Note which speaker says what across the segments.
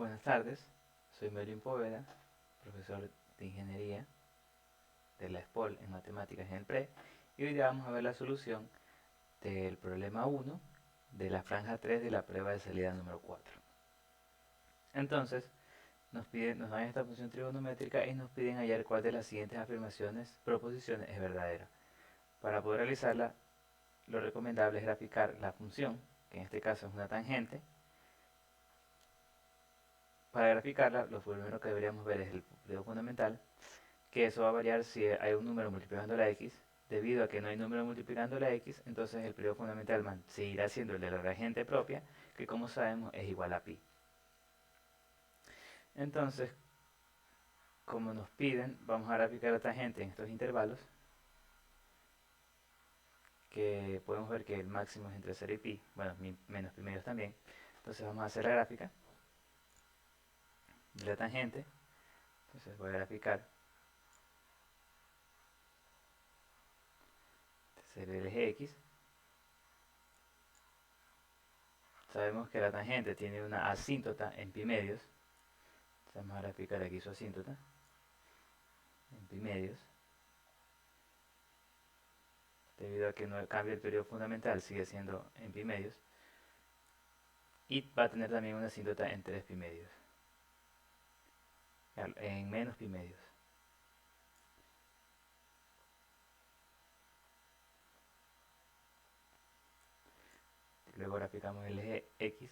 Speaker 1: Buenas tardes, soy Melvin Poveda, profesor de Ingeniería de la ESPOL en Matemáticas en el PRE, y hoy día vamos a ver la solución del problema 1 de la franja 3 de la prueba de salida número 4. Entonces, nos dan esta función trigonométrica y nos piden hallar cuál de las siguientes proposiciones es verdadera. Para poder realizarla, lo recomendable es graficar la función, que en este caso es una tangente. Para graficarla, lo primero que deberíamos ver es el periodo fundamental, que eso va a variar si hay un número multiplicando la x. Debido a que no hay número multiplicando la x, entonces el periodo fundamental seguirá siendo el de la tangente propia, que como sabemos es igual a pi. Entonces, como nos piden, vamos a graficar la tangente en estos intervalos, que podemos ver que el máximo es entre 0 y pi, bueno, menos pi medios también. Entonces vamos a hacer la gráfica de la tangente. Entonces voy a graficar el eje x. Sabemos que la tangente tiene una asíntota en pi medios. Vamos a graficar aquí su asíntota en pi medios. Debido a que no cambia el periodo fundamental, sigue siendo en pi medios. Y va a tener también una asíntota en 3 pi medios. En menos pi medios. Luego graficamos el eje x.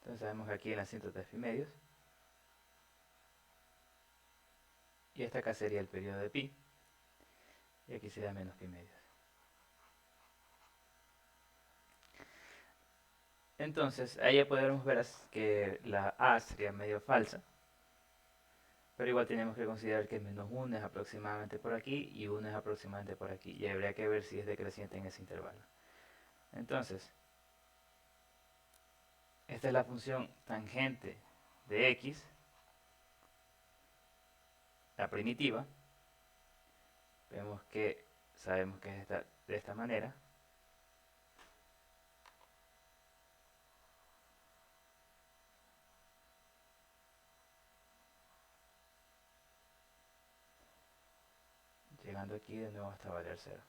Speaker 1: Entonces sabemos que aquí en la asíntota es pi medios. Y esta acá sería el periodo de pi. Y aquí sería menos pi medios. Entonces, ahí ya podremos ver que la a sería medio falsa. Pero igual tenemos que considerar que menos 1 es aproximadamente por aquí y 1 es aproximadamente por aquí. Y habría que ver si es decreciente en ese intervalo. Entonces, esta es la función tangente de x, la primitiva. Vemos que sabemos que es de esta manera. Llegando aquí de nuevo hasta valer 0.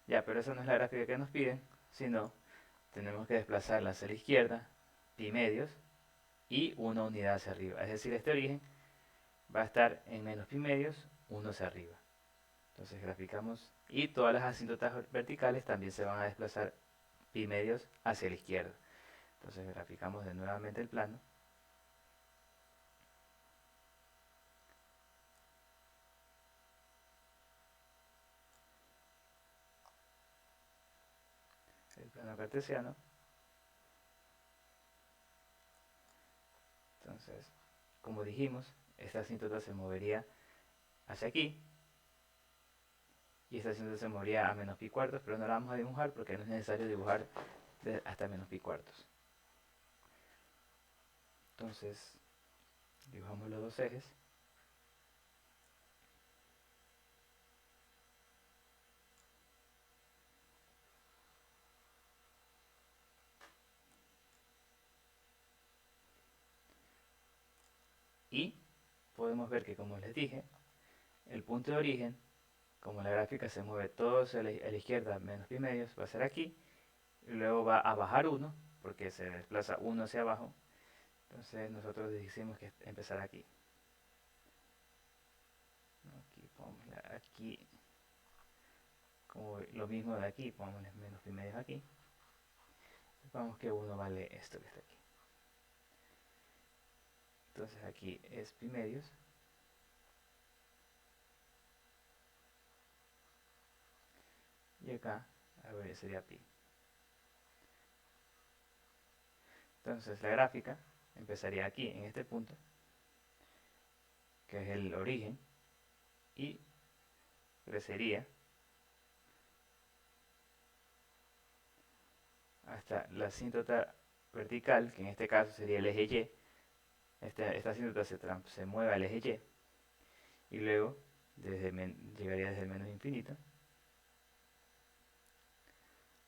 Speaker 1: Ya, pero esa no es la gráfica que nos piden, sino tenemos que desplazarla hacia la izquierda, pi medios, y una unidad hacia arriba. Es decir, este origen va a estar en menos pi medios, 1 hacia arriba. Entonces graficamos, y todas las asíntotas verticales también se van a desplazar pi medios hacia la izquierda. Entonces graficamos de nuevamente el plano. El plano cartesiano. Entonces, como dijimos, esta asíntota se movería hacia aquí, y esta asíntota se movería a menos pi cuartos, pero no la vamos a dibujar porque no es necesario dibujar hasta menos pi cuartos. Entonces, dibujamos los dos ejes. Y podemos ver que, como les dije, el punto de origen, como la gráfica se mueve todo hacia la izquierda menos pi medios, va a ser aquí. Y luego va a bajar 1, porque se desplaza 1 hacia abajo. Entonces nosotros decimos que empezar aquí. Aquí, pongámosle aquí, como lo mismo de aquí, pongámosle menos pi medios aquí. Vamos que 1 vale esto que está aquí. Entonces aquí es pi medios. Y acá, a ver, sería pi. Entonces la gráfica empezaría aquí, en este punto, que es el origen, y crecería hasta la asíntota vertical, que en este caso sería el eje Y, esta asíntota se mueve al eje Y luego llegaría desde el menos infinito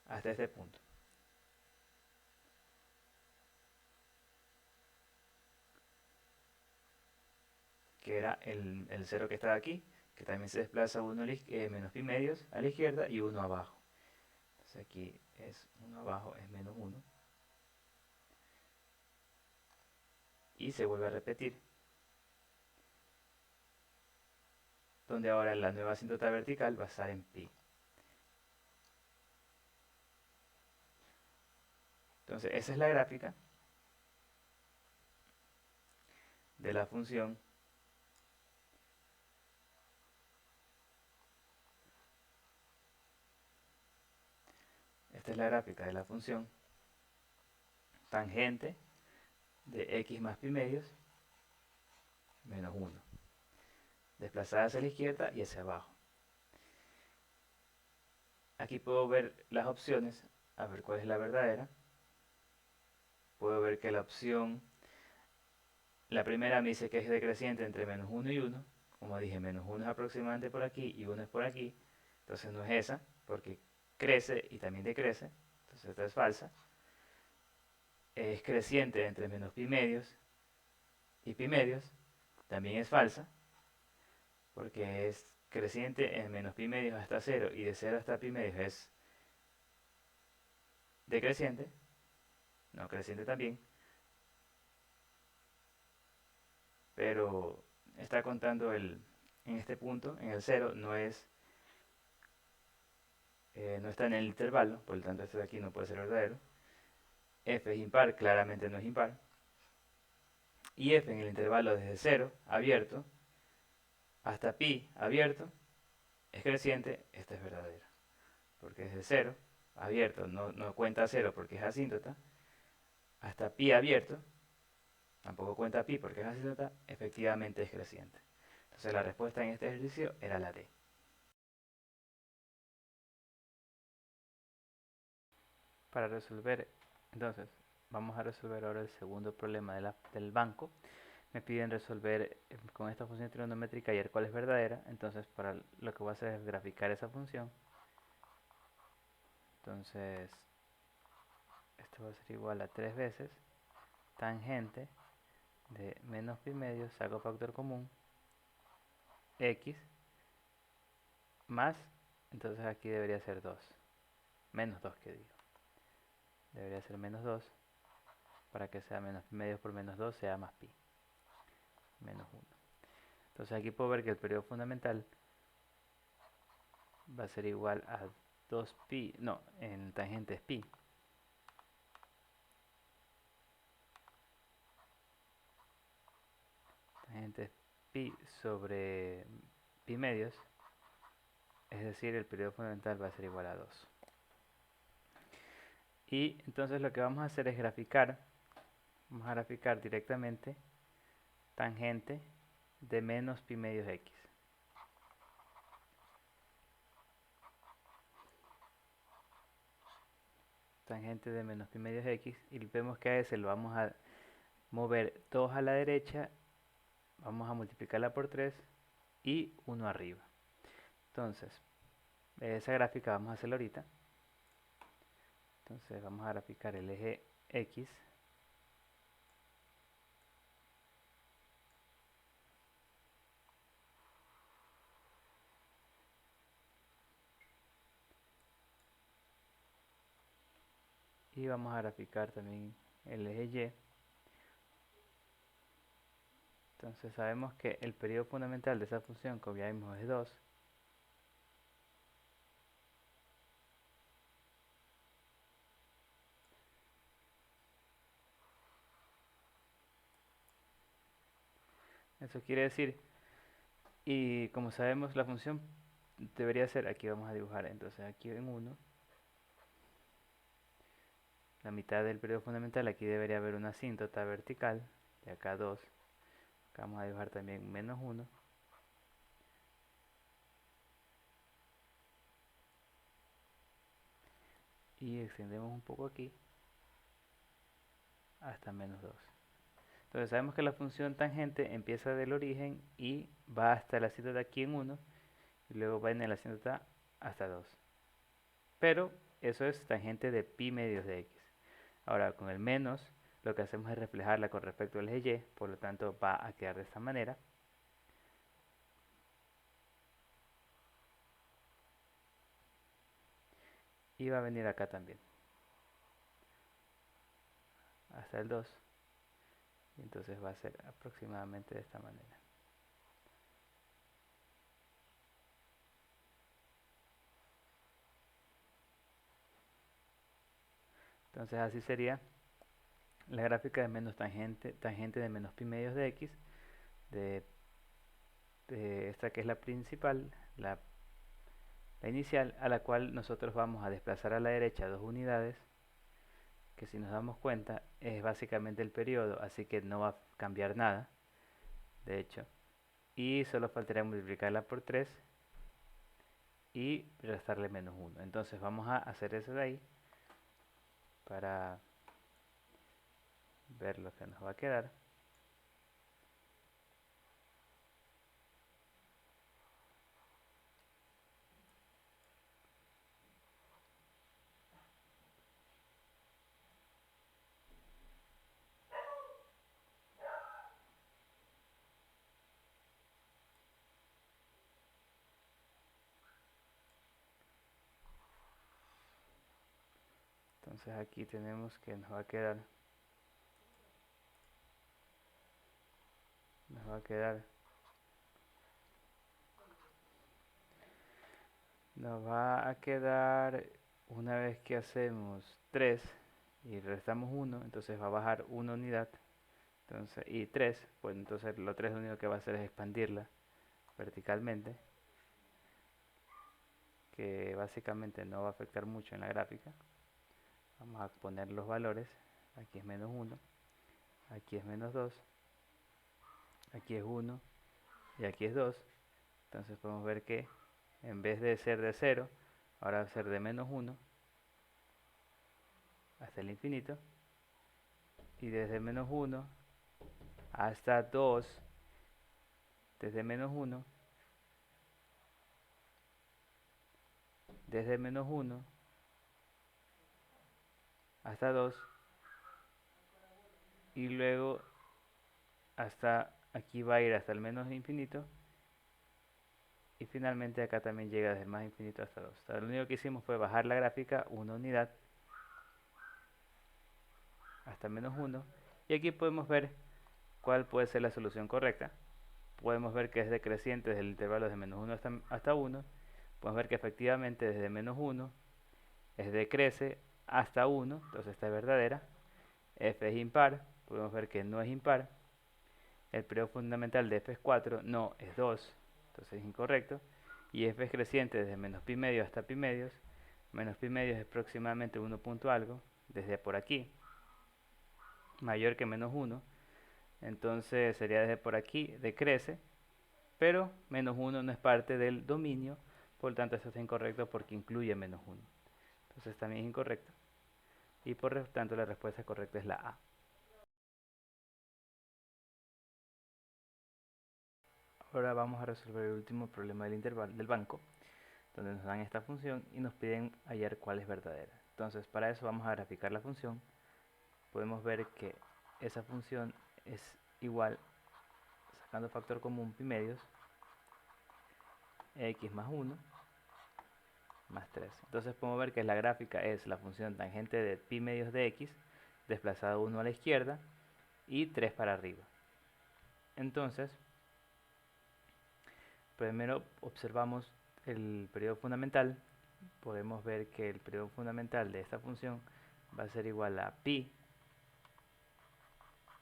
Speaker 1: hasta este punto. Que era el 0 que está aquí, que también se desplaza menos pi medios a la izquierda y 1 abajo. Entonces aquí es 1 abajo, es menos 1. Y se vuelve a repetir, donde ahora la nueva asíntota vertical va a estar en pi. Entonces esa es la gráfica de la función esta es la gráfica de la función tangente de x más pi medios menos 1, desplazada hacia la izquierda y hacia abajo. Aquí puedo ver las opciones, a ver cuál es la verdadera. Puedo ver que la primera me dice que es decreciente entre menos 1 y 1. Como dije, menos 1 es aproximadamente por aquí y 1 es por aquí. Entonces no es esa, porque crece y también decrece. Entonces esta es falsa. Es creciente entre menos pi medios y pi medios. También es falsa, porque es creciente en menos pi medios hasta 0 y de 0 hasta pi medios es decreciente. No, creciente también. Pero está contando en este punto, en el 0, no está en el intervalo, por lo tanto esto de aquí no puede ser verdadero. F es impar, claramente no es impar. Y F en el intervalo desde 0, abierto, hasta pi, abierto, es creciente, esta es verdadera. Porque desde 0, abierto, no cuenta 0 porque es asíntota, hasta pi abierto, tampoco cuenta pi porque es asíntota, efectivamente es creciente. Entonces la respuesta en este ejercicio era la D. Para resolver, entonces, vamos a resolver ahora el segundo problema del banco. Me piden resolver con esta función trigonométrica y ver cuál es verdadera. Entonces, para lo que voy a hacer es graficar esa función. Entonces, esto va a ser igual a 3 veces tangente de menos pi medios, saco factor común, x, más, entonces aquí debería ser 2, menos 2 que digo. Debería ser menos 2, para que sea menos pi medios por menos 2 sea más pi, menos 1. Entonces aquí puedo ver que el periodo fundamental va a ser igual a 2pi, no, en tangente es pi. Tangente es pi sobre pi medios, es decir, el periodo fundamental va a ser igual a 2. Y entonces lo que vamos a hacer es graficar, vamos a graficar directamente tangente de menos pi medios x. Tangente de menos pi medios x, y vemos que a ese lo vamos a mover 2 a la derecha, vamos a multiplicarla por 3 y 1 arriba. Entonces, esa gráfica vamos a hacerla ahorita. Entonces vamos a graficar el eje x y vamos a graficar también el eje y. Entonces sabemos que el periodo fundamental de esa función, como ya vimos, es 2. Eso quiere decir, y como sabemos la función debería ser, aquí vamos a dibujar, entonces aquí en 1, la mitad del periodo fundamental, aquí debería haber una asíntota vertical, de acá 2, acá vamos a dibujar también menos 1, y extendemos un poco aquí, hasta menos 2. Entonces sabemos que la función tangente empieza del origen y va hasta el asíntota aquí en 1 y luego va en el asíntota hasta 2. Pero eso es tangente de pi medios de x. Ahora con el menos lo que hacemos es reflejarla con respecto al eje y, por lo tanto va a quedar de esta manera. Y va a venir acá también, hasta el 2. Y entonces va a ser aproximadamente de esta manera. Entonces así sería la gráfica de menos tangente de menos pi medios de x, de, esta que es la principal, la inicial, a la cual nosotros vamos a desplazar a la derecha 2 unidades, que si nos damos cuenta es básicamente el periodo, así que no va a cambiar nada, de hecho, y solo faltaría multiplicarla por 3 y restarle menos 1. Entonces vamos a hacer eso de ahí para ver lo que nos va a quedar. Entonces aquí tenemos que nos va a quedar nos va a quedar nos va a quedar una vez que hacemos 3 y restamos 1, entonces va a bajar una unidad, entonces, y 3, pues entonces lo 3 lo único que va a hacer es expandirla verticalmente, que básicamente no va a afectar mucho en la gráfica. Vamos a poner los valores, aquí es menos 1, aquí es menos 2, aquí es 1 y aquí es 2. Entonces podemos ver que en vez de ser de 0, ahora va a ser de menos 1 hasta el infinito, y desde menos 1 hasta 2, desde menos 1, desde menos 1 hasta 2, y luego hasta aquí va a ir hasta el menos infinito, y finalmente acá también llega desde el más infinito hasta 2. Lo único que hicimos fue bajar la gráfica una unidad hasta menos 1, y aquí podemos ver cuál puede ser la solución correcta. Podemos ver que es decreciente desde el intervalo de menos 1 hasta 1. Podemos ver que efectivamente desde menos 1 es decrece hasta 1, entonces esta es verdadera. F es impar, podemos ver que no es impar. El periodo fundamental de F es 4, no, es 2, entonces es incorrecto. Y F es creciente desde menos pi medio hasta pi medios. Menos pi medios es aproximadamente 1 punto algo, desde por aquí, mayor que menos 1. Entonces sería desde por aquí, decrece, pero menos 1 no es parte del dominio, por lo tanto esto está incorrecto porque incluye menos 1. Entonces también es incorrecto. Y por lo tanto la respuesta correcta es la A. Ahora vamos a resolver el último problema del intervalo del banco, donde nos dan esta función y nos piden hallar cuál es verdadera. Entonces para eso vamos a graficar la función. Podemos ver que esa función es igual, sacando factor común pi medios, x más 1 más 3. Entonces podemos ver que la gráfica es la función tangente de pi medios de x, desplazado 1 a la izquierda y 3 para arriba. Entonces, primero observamos el periodo fundamental. Podemos ver que el periodo fundamental de esta función va a ser igual a pi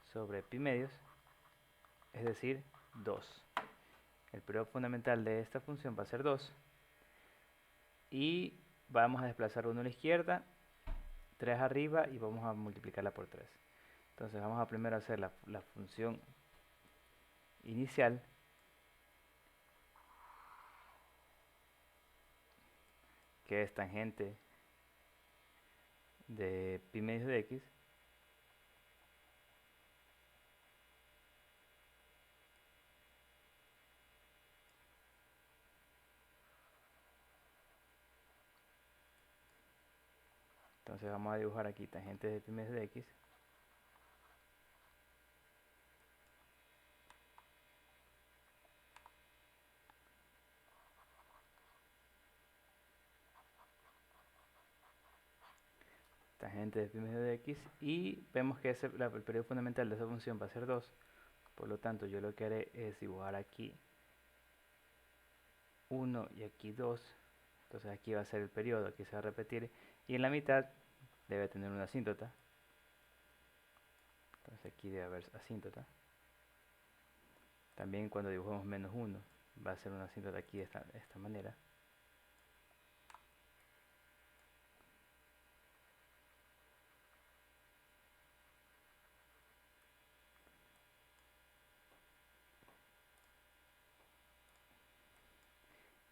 Speaker 1: sobre pi medios, es decir, 2. El periodo fundamental de esta función va a ser 2. Y vamos a desplazar 1 a la izquierda, 3 arriba y vamos a multiplicarla por 3. Entonces vamos a primero hacer la función inicial, que es tangente de pi medios de x, Entonces vamos a dibujar aquí tangente de pi mes de x. Tangente de pi mes de x, y vemos que el periodo fundamental de esa función va a ser 2. Por lo tanto, yo lo que haré es dibujar aquí 1 y aquí 2. Entonces aquí va a ser el periodo, aquí se va a repetir, y en la mitad debe tener una asíntota. Entonces aquí debe haber asíntota. También cuando dibujemos menos 1 va a ser una asíntota aquí de esta manera.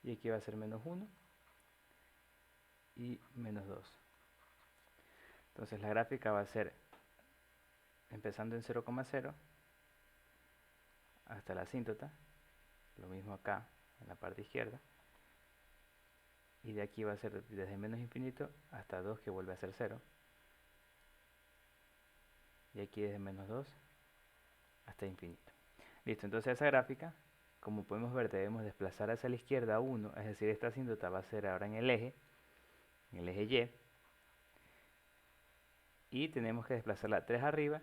Speaker 1: Y aquí va a ser menos 1 y menos 2. Entonces la gráfica va a ser empezando en 0,0 hasta la asíntota, lo mismo acá en la parte izquierda, y de aquí va a ser desde menos infinito hasta 2, que vuelve a ser 0, y aquí desde menos 2 hasta infinito. Listo, entonces esa gráfica, como podemos ver, debemos desplazar hacia la izquierda 1, es decir, esta asíntota va a ser ahora en el eje Y, tenemos que desplazarla 3 arriba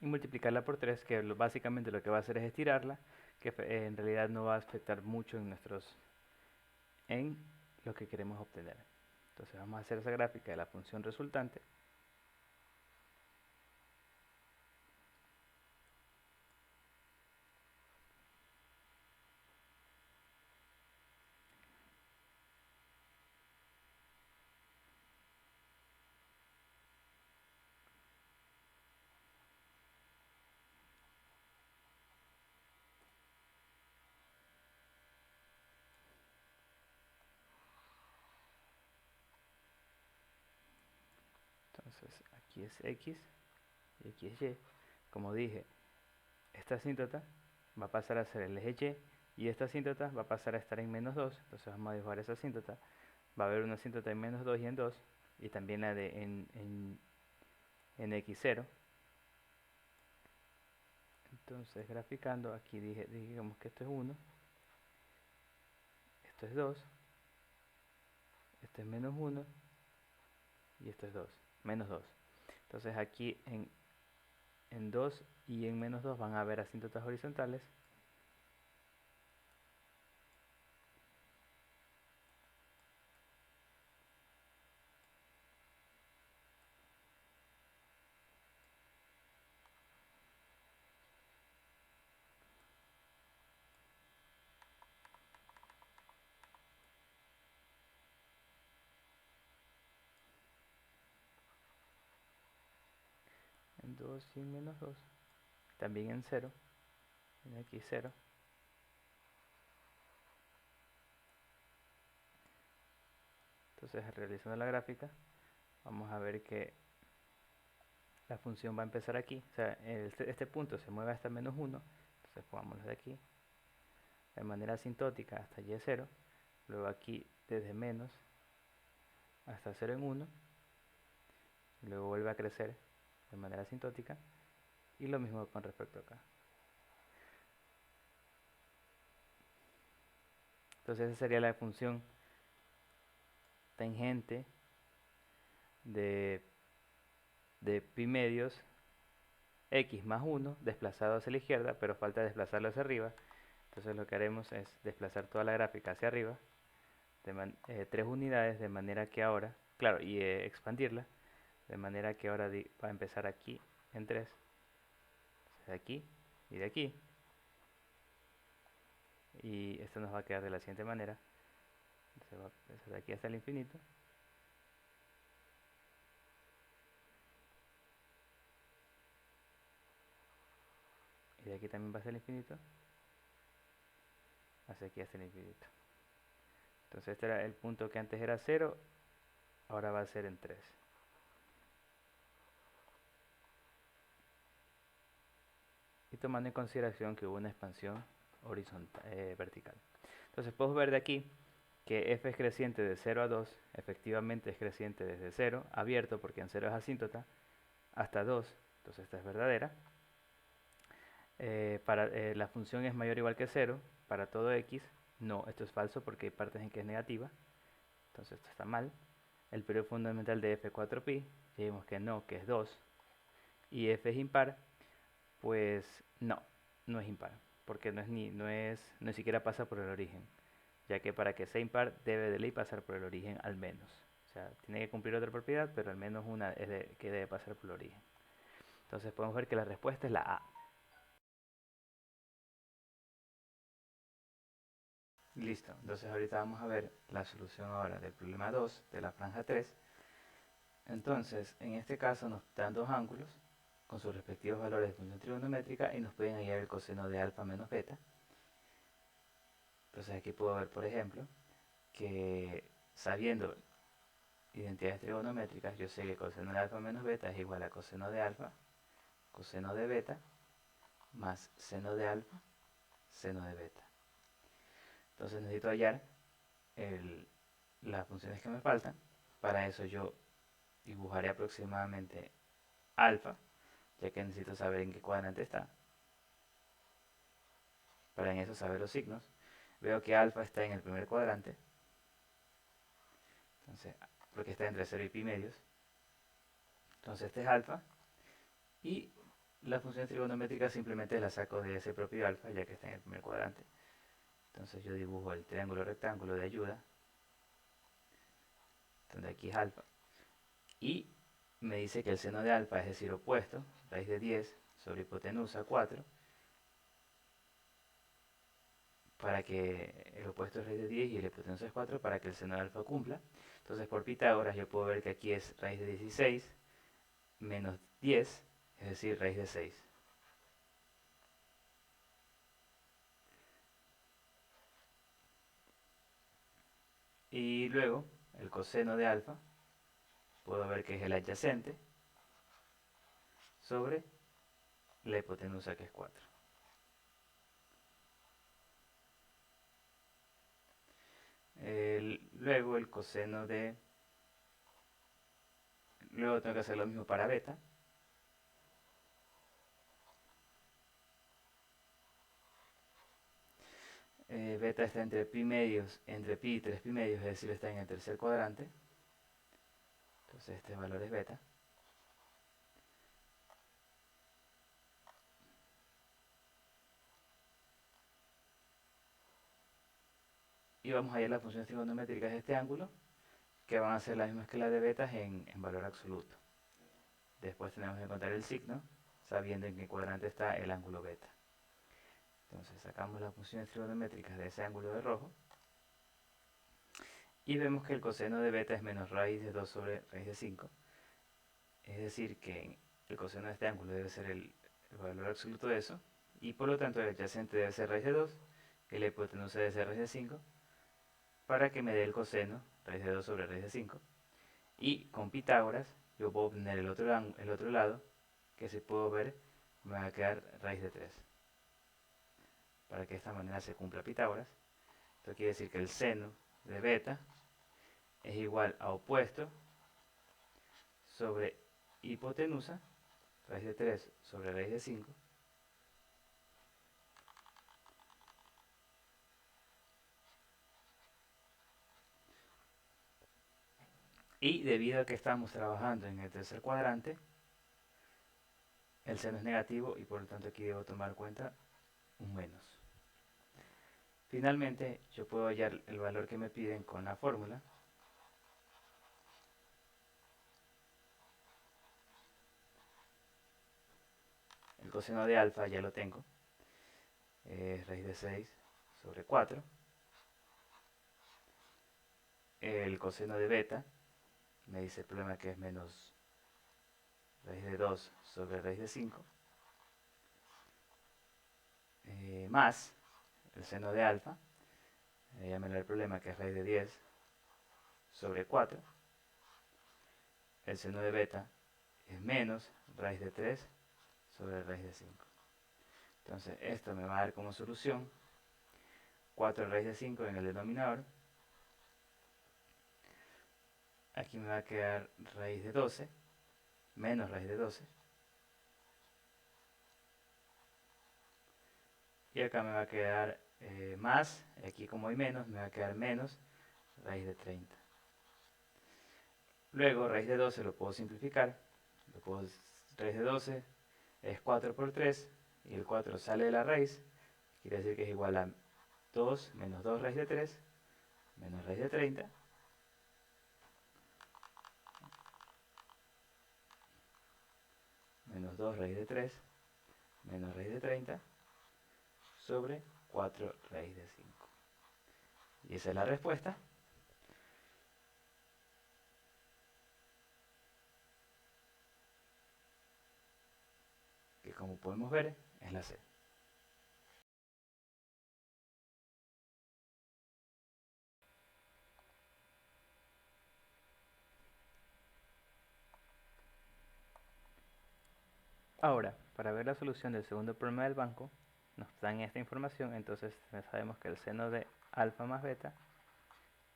Speaker 1: y multiplicarla por 3, que básicamente lo que va a hacer es estirarla, que en realidad no va a afectar mucho en lo que queremos obtener. Entonces vamos a hacer esa gráfica de la función resultante. Entonces aquí es x y aquí es y. Como dije, esta asíntota va a pasar a ser el eje y esta asíntota va a pasar a estar en menos 2. Entonces vamos a dibujar esa asíntota. Va a haber una asíntota en menos 2 y en 2, y también la de en x0. Entonces graficando, aquí digamos que esto es 1, esto es 2, esto es menos 1 y esto es 2, menos 2. Entonces aquí en 2 y en menos 2 van a haber asíntotas horizontales. En 2 y en menos 2. También en 0, en x0. Entonces realizando la gráfica, vamos a ver que la función va a empezar aquí. O sea, este punto se mueve hasta menos 1. Entonces pongámoslo de aquí, de manera asintótica hasta y0. Luego aquí desde menos hasta 0 en 1. Luego vuelve a crecer de manera asintótica. Y lo mismo con respecto acá. Entonces esa sería la función tangente de pi medios x más 1 desplazado hacia la izquierda, pero falta desplazarlo hacia arriba. Entonces lo que haremos es desplazar toda la gráfica hacia arriba de 3 unidades, de manera que ahora, claro, y expandirla, de manera que ahora va a empezar aquí en 3, de aquí y de aquí, y esto nos va a quedar de la siguiente manera. Se va a empezar de aquí hasta el infinito, y de aquí también va a ser el infinito, hacia aquí hasta el infinito. Entonces este era el punto que antes era 0, ahora va a ser en 3. Y tomando en consideración que hubo una expansión horizontal, vertical. Entonces puedo ver de aquí que f es creciente de 0 a 2, efectivamente es creciente desde 0, abierto porque en 0 es asíntota, hasta 2, entonces esta es verdadera. La función es mayor o igual que 0 para todo x, no, esto es falso porque hay partes en que es negativa, entonces esto está mal. El periodo fundamental de f4pi, ya vimos que no, que es 2, y f es impar, pues no, no es impar, porque no es siquiera pasa por el origen, ya que para que sea impar debe de ley pasar por el origen al menos. O sea, tiene que cumplir otra propiedad, pero al menos una es que debe pasar por el origen. Entonces podemos ver que la respuesta es la A. Listo, entonces ahorita vamos a ver la solución ahora del problema 2 de la franja 3. Entonces, en este caso nos dan dos ángulos con sus respectivos valores de función trigonométrica y nos pueden hallar el coseno de alfa menos beta. Entonces aquí puedo ver, por ejemplo, que sabiendo identidades trigonométricas, yo sé que coseno de alfa menos beta es igual a coseno de alfa, coseno de beta, más seno de alfa, seno de beta. Entonces necesito hallar las funciones que me faltan. Para eso yo dibujaré aproximadamente alfa, ya que necesito saber en qué cuadrante está. Para en eso saber los signos. Veo que alfa está en el primer cuadrante, entonces, porque está entre 0 y pi medios. Entonces este es alfa, y la función trigonométrica simplemente la saco de ese propio alfa, ya que está en el primer cuadrante. Entonces yo dibujo el triángulo rectángulo de ayuda, donde aquí es alfa, y me dice que el seno de alfa, es decir, opuesto, raíz de 10 sobre hipotenusa 4, para que el opuesto es raíz de 10 y el hipotenusa es 4, para que el seno de alfa cumpla. Entonces por Pitágoras yo puedo ver que aquí es raíz de 16 menos 10, es decir, raíz de 6. Y luego el coseno de alfa, puedo ver que es el adyacente sobre la hipotenusa, que es 4. Luego el coseno de... Luego tengo que hacer lo mismo para beta. Beta está entre pi medios, entre pi y 3 pi medios, es decir, está en el tercer cuadrante. Entonces este valor es beta. Y vamos a hallar las funciones trigonométricas de este ángulo, que van a ser las mismas que las de beta en valor absoluto. Después tenemos que encontrar el signo, sabiendo en qué cuadrante está el ángulo beta. Entonces sacamos las funciones trigonométricas de ese ángulo de rojo, y vemos que el coseno de beta es menos raíz de 2 sobre raíz de 5. Es decir, que el coseno de este ángulo debe ser el valor absoluto de eso, y por lo tanto el adyacente debe ser raíz de 2, y la hipotenusa debe ser raíz de 5, para que me dé el coseno raíz de 2 sobre raíz de 5. Y con Pitágoras yo puedo obtener el otro lado, que si puedo ver me va a quedar raíz de 3, para que de esta manera se cumpla Pitágoras. Esto quiere decir que el seno de beta es igual a opuesto sobre hipotenusa, raíz de 3 sobre raíz de 5, y debido a que estamos trabajando en el tercer cuadrante, el seno es negativo y por lo tanto aquí debo tomar en cuenta un menos. Finalmente, yo puedo hallar el valor que me piden con la fórmula. El coseno de alfa ya lo tengo, es raíz de 6 sobre 4. El coseno de beta me dice el problema que es menos raíz de 2 sobre raíz de 5, más el seno de alfa, ya me da el problema que es raíz de 10 sobre 4. El seno de beta es menos raíz de 3 sobre raíz de 5. Entonces esto me va a dar como solución 4 raíz de 5 en el denominador aquí me va a quedar raíz de 12 menos raíz de 12. Y acá me va a quedar más, aquí como hay menos, me va a quedar menos raíz de 30. Luego raíz de 12 lo puedo simplificar. Raíz de 12 es 4 por 3 y el 4 sale de la raíz. Quiere decir que es igual a 2 menos 2 raíz de 3 menos raíz de 30. Menos 2 raíz de 3 menos raíz de 30 sobre 4 raíz de 5. Y esa es la respuesta. Que como podemos ver es la C. Ahora, para ver la solución del segundo problema del banco, nos dan esta información, entonces sabemos que el seno de alfa más beta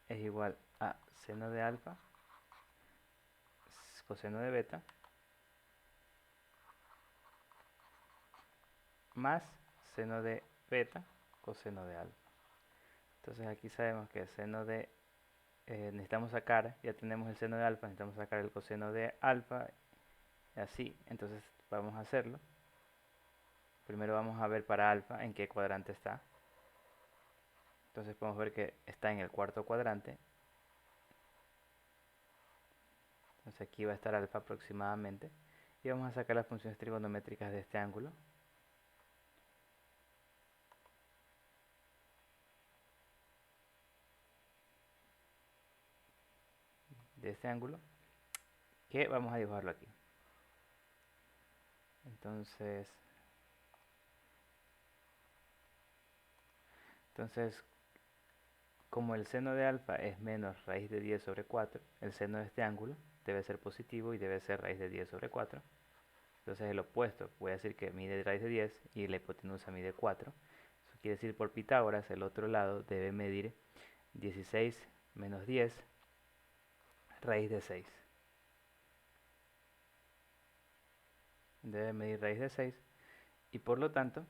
Speaker 1: es igual a seno de alfa coseno de beta más seno de beta coseno de alfa. Entonces aquí sabemos que el seno de necesitamos sacar, ya tenemos el seno de alfa, necesitamos sacar el coseno de alfa, así, entonces vamos a hacerlo. Primero vamos a ver para alfa en qué cuadrante está. Entonces podemos ver que está en el cuarto cuadrante. Entonces aquí va a estar alfa aproximadamente. Y vamos a sacar las funciones trigonométricas de este ángulo. Que vamos a dibujarlo aquí. Entonces como el seno de alfa es menos raíz de 10 sobre 4, el seno de este ángulo debe ser positivo y debe ser raíz de 10 sobre 4. Entonces el opuesto, voy a decir que mide raíz de 10 y la hipotenusa mide 4. Eso quiere decir por Pitágoras el otro lado debe medir 16 menos 10 raíz de 6. Debe medir raíz de 6 y por lo tanto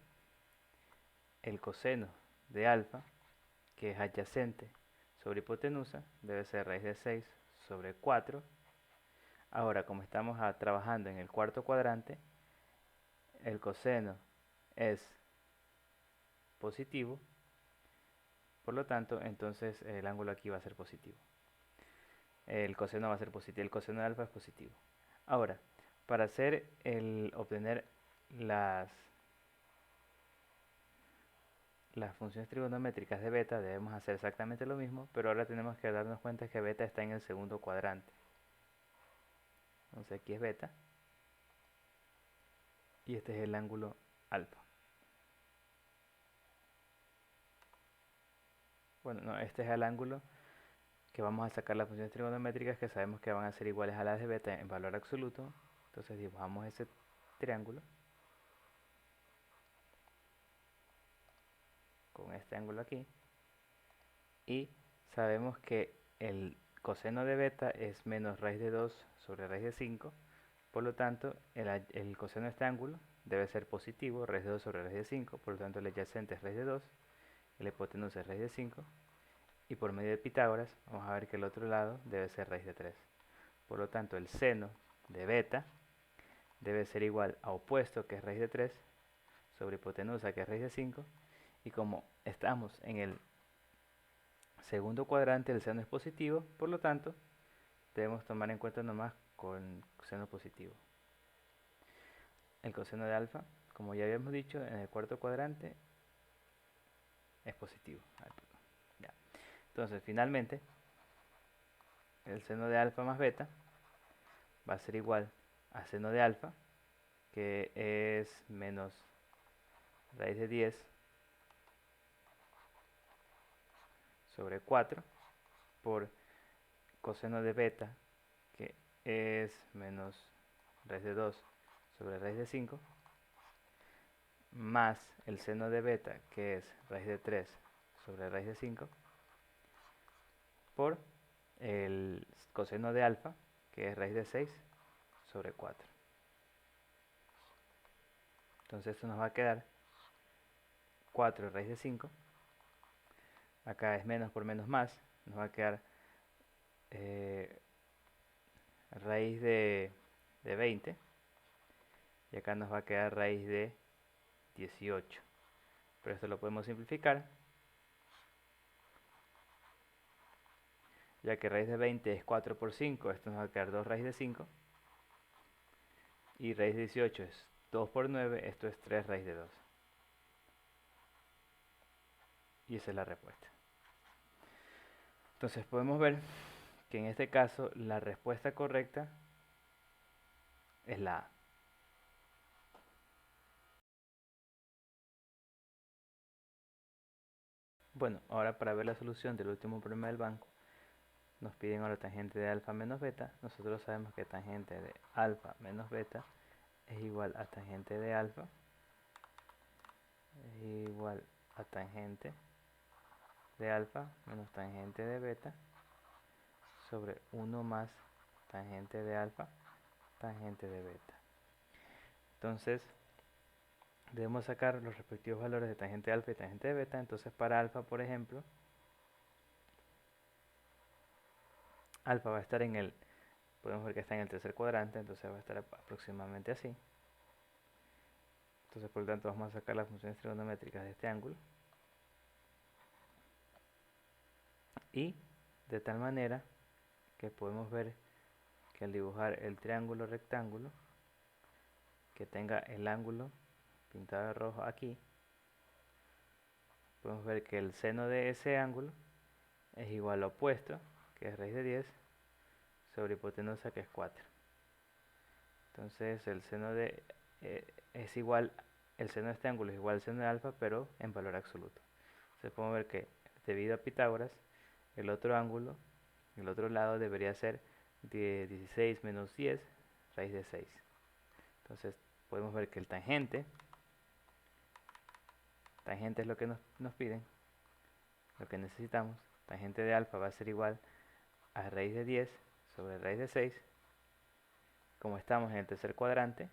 Speaker 1: el coseno de alfa, que es adyacente sobre hipotenusa, debe ser raíz de 6 sobre 4. Ahora, como estamos trabajando en el cuarto cuadrante, el coseno es positivo, por lo tanto, entonces el ángulo aquí va a ser positivo. El coseno va a ser positivo, el coseno de alfa es positivo. Ahora, para obtener las funciones trigonométricas de beta debemos hacer exactamente lo mismo, pero ahora tenemos que darnos cuenta que beta está en el segundo cuadrante. Entonces aquí es beta y este es el ángulo alfa. Bueno, no, este es el ángulo que vamos a sacar las funciones trigonométricas que sabemos que van a ser iguales a las de beta en valor absoluto. Entonces dibujamos ese triángulo con este ángulo aquí y sabemos que el coseno de beta es menos raíz de 2 sobre raíz de 5, por lo tanto el coseno de este ángulo debe ser positivo, raíz de 2 sobre raíz de 5, por lo tanto el adyacente es raíz de 2, el hipotenusa es raíz de 5 y por medio de Pitágoras vamos a ver que el otro lado debe ser raíz de 3. Por lo tanto el seno de beta debe ser igual a opuesto, que es raíz de 3, sobre hipotenusa, que es raíz de 5, y como estamos en el segundo cuadrante, el seno es positivo, por lo tanto debemos tomar en cuenta nomás con seno positivo. El coseno de alfa, como ya habíamos dicho, en el cuarto cuadrante es positivo. Ya. Entonces finalmente el seno de alfa más beta va a ser igual a seno de alfa, que es menos raíz de 10 sobre 4 por coseno de beta, que es menos raíz de 2 sobre raíz de 5, más el seno de beta, que es raíz de 3 sobre raíz de 5, por el coseno de alfa, que es raíz de 6 sobre 4. Entonces esto nos va a quedar 4 raíz de 5. Acá es menos por menos más. Nos va a quedar raíz de 20. Y acá nos va a quedar raíz de 18. Pero esto lo podemos simplificar, ya que raíz de 20 es 4 por 5. Esto nos va a quedar 2 raíz de 5. Y raíz de 18 es 2 por 9. Esto es 3 raíz de 2. Y esa es la respuesta. Entonces podemos ver que en este caso la respuesta correcta es la A. Bueno, ahora para ver la solución del último problema del banco, nos piden ahora tangente de alfa menos beta. Nosotros sabemos que tangente de alfa menos beta es igual a tangente de alfa, es igual a tangente de alfa menos tangente de beta sobre 1 más tangente de alfa, tangente de beta. Entonces, debemos sacar los respectivos valores de tangente de alfa y tangente de beta. Entonces, para alfa, por ejemplo, alfa va a estar en el, podemos ver que está en el tercer cuadrante, entonces va a estar aproximadamente así. Entonces, por lo tanto, vamos a sacar las funciones trigonométricas de este ángulo. Y de tal manera que podemos ver que al dibujar el triángulo rectángulo, que tenga el ángulo pintado de rojo aquí, podemos ver que el seno de ese ángulo es igual al opuesto, que es raíz de 10, sobre hipotenusa, que es 4. Entonces el seno de es igual, el seno de este ángulo es igual al seno de alfa, pero en valor absoluto. Entonces podemos ver que debido a Pitágoras, el otro ángulo, el otro lado debería ser de 16 menos 10 raíz de 6. Entonces podemos ver que el tangente es lo que nos piden, lo que necesitamos. Tangente de alfa va a ser igual a raíz de 10 sobre raíz de 6. Como estamos en el tercer cuadrante,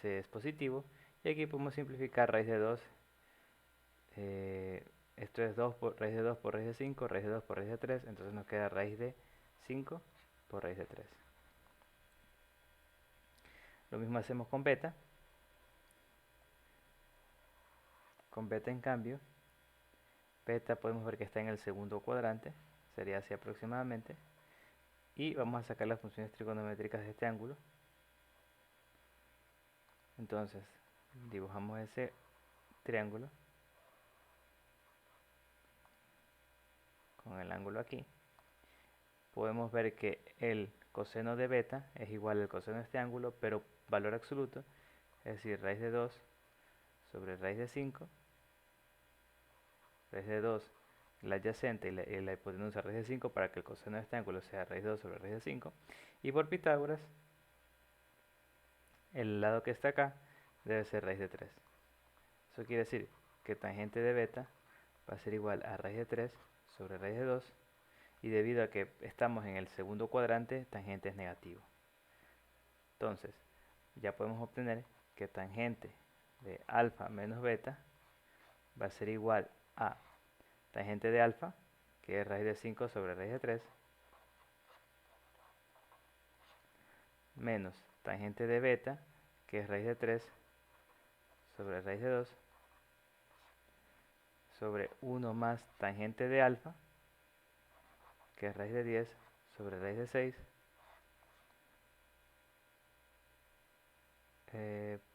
Speaker 1: se es positivo. Y aquí podemos simplificar raíz de 2. Esto es 2 por raíz de 2 por raíz de 5, raíz de 2 por raíz de 3. Entonces nos queda raíz de 5 por raíz de 3. Lo mismo hacemos con beta. Con beta, en cambio, beta podemos ver que está en el segundo cuadrante, sería así aproximadamente. Y vamos a sacar las funciones trigonométricas de este ángulo. Entonces, dibujamos ese triángulo con el ángulo aquí. Podemos ver que el coseno de beta es igual al coseno de este ángulo, pero valor absoluto, es decir, raíz de 2 sobre raíz de 5, raíz de 2 la adyacente y la hipotenusa raíz de 5 para que el coseno de este ángulo sea raíz de 2 sobre raíz de 5. Y por Pitágoras, el lado que está acá debe ser raíz de 3. Eso quiere decir que tangente de beta va a ser igual a raíz de 3 sobre raíz de 2. Y debido a que estamos en el segundo cuadrante, tangente es negativo. Entonces, ya podemos obtener que tangente de alfa menos beta va a ser igual a tangente de alfa, que es raíz de 5 sobre raíz de 3, menos tangente de beta, que es raíz de 3 sobre raíz de 2, sobre 1 más tangente de alfa, que es raíz de 10 sobre raíz de 6.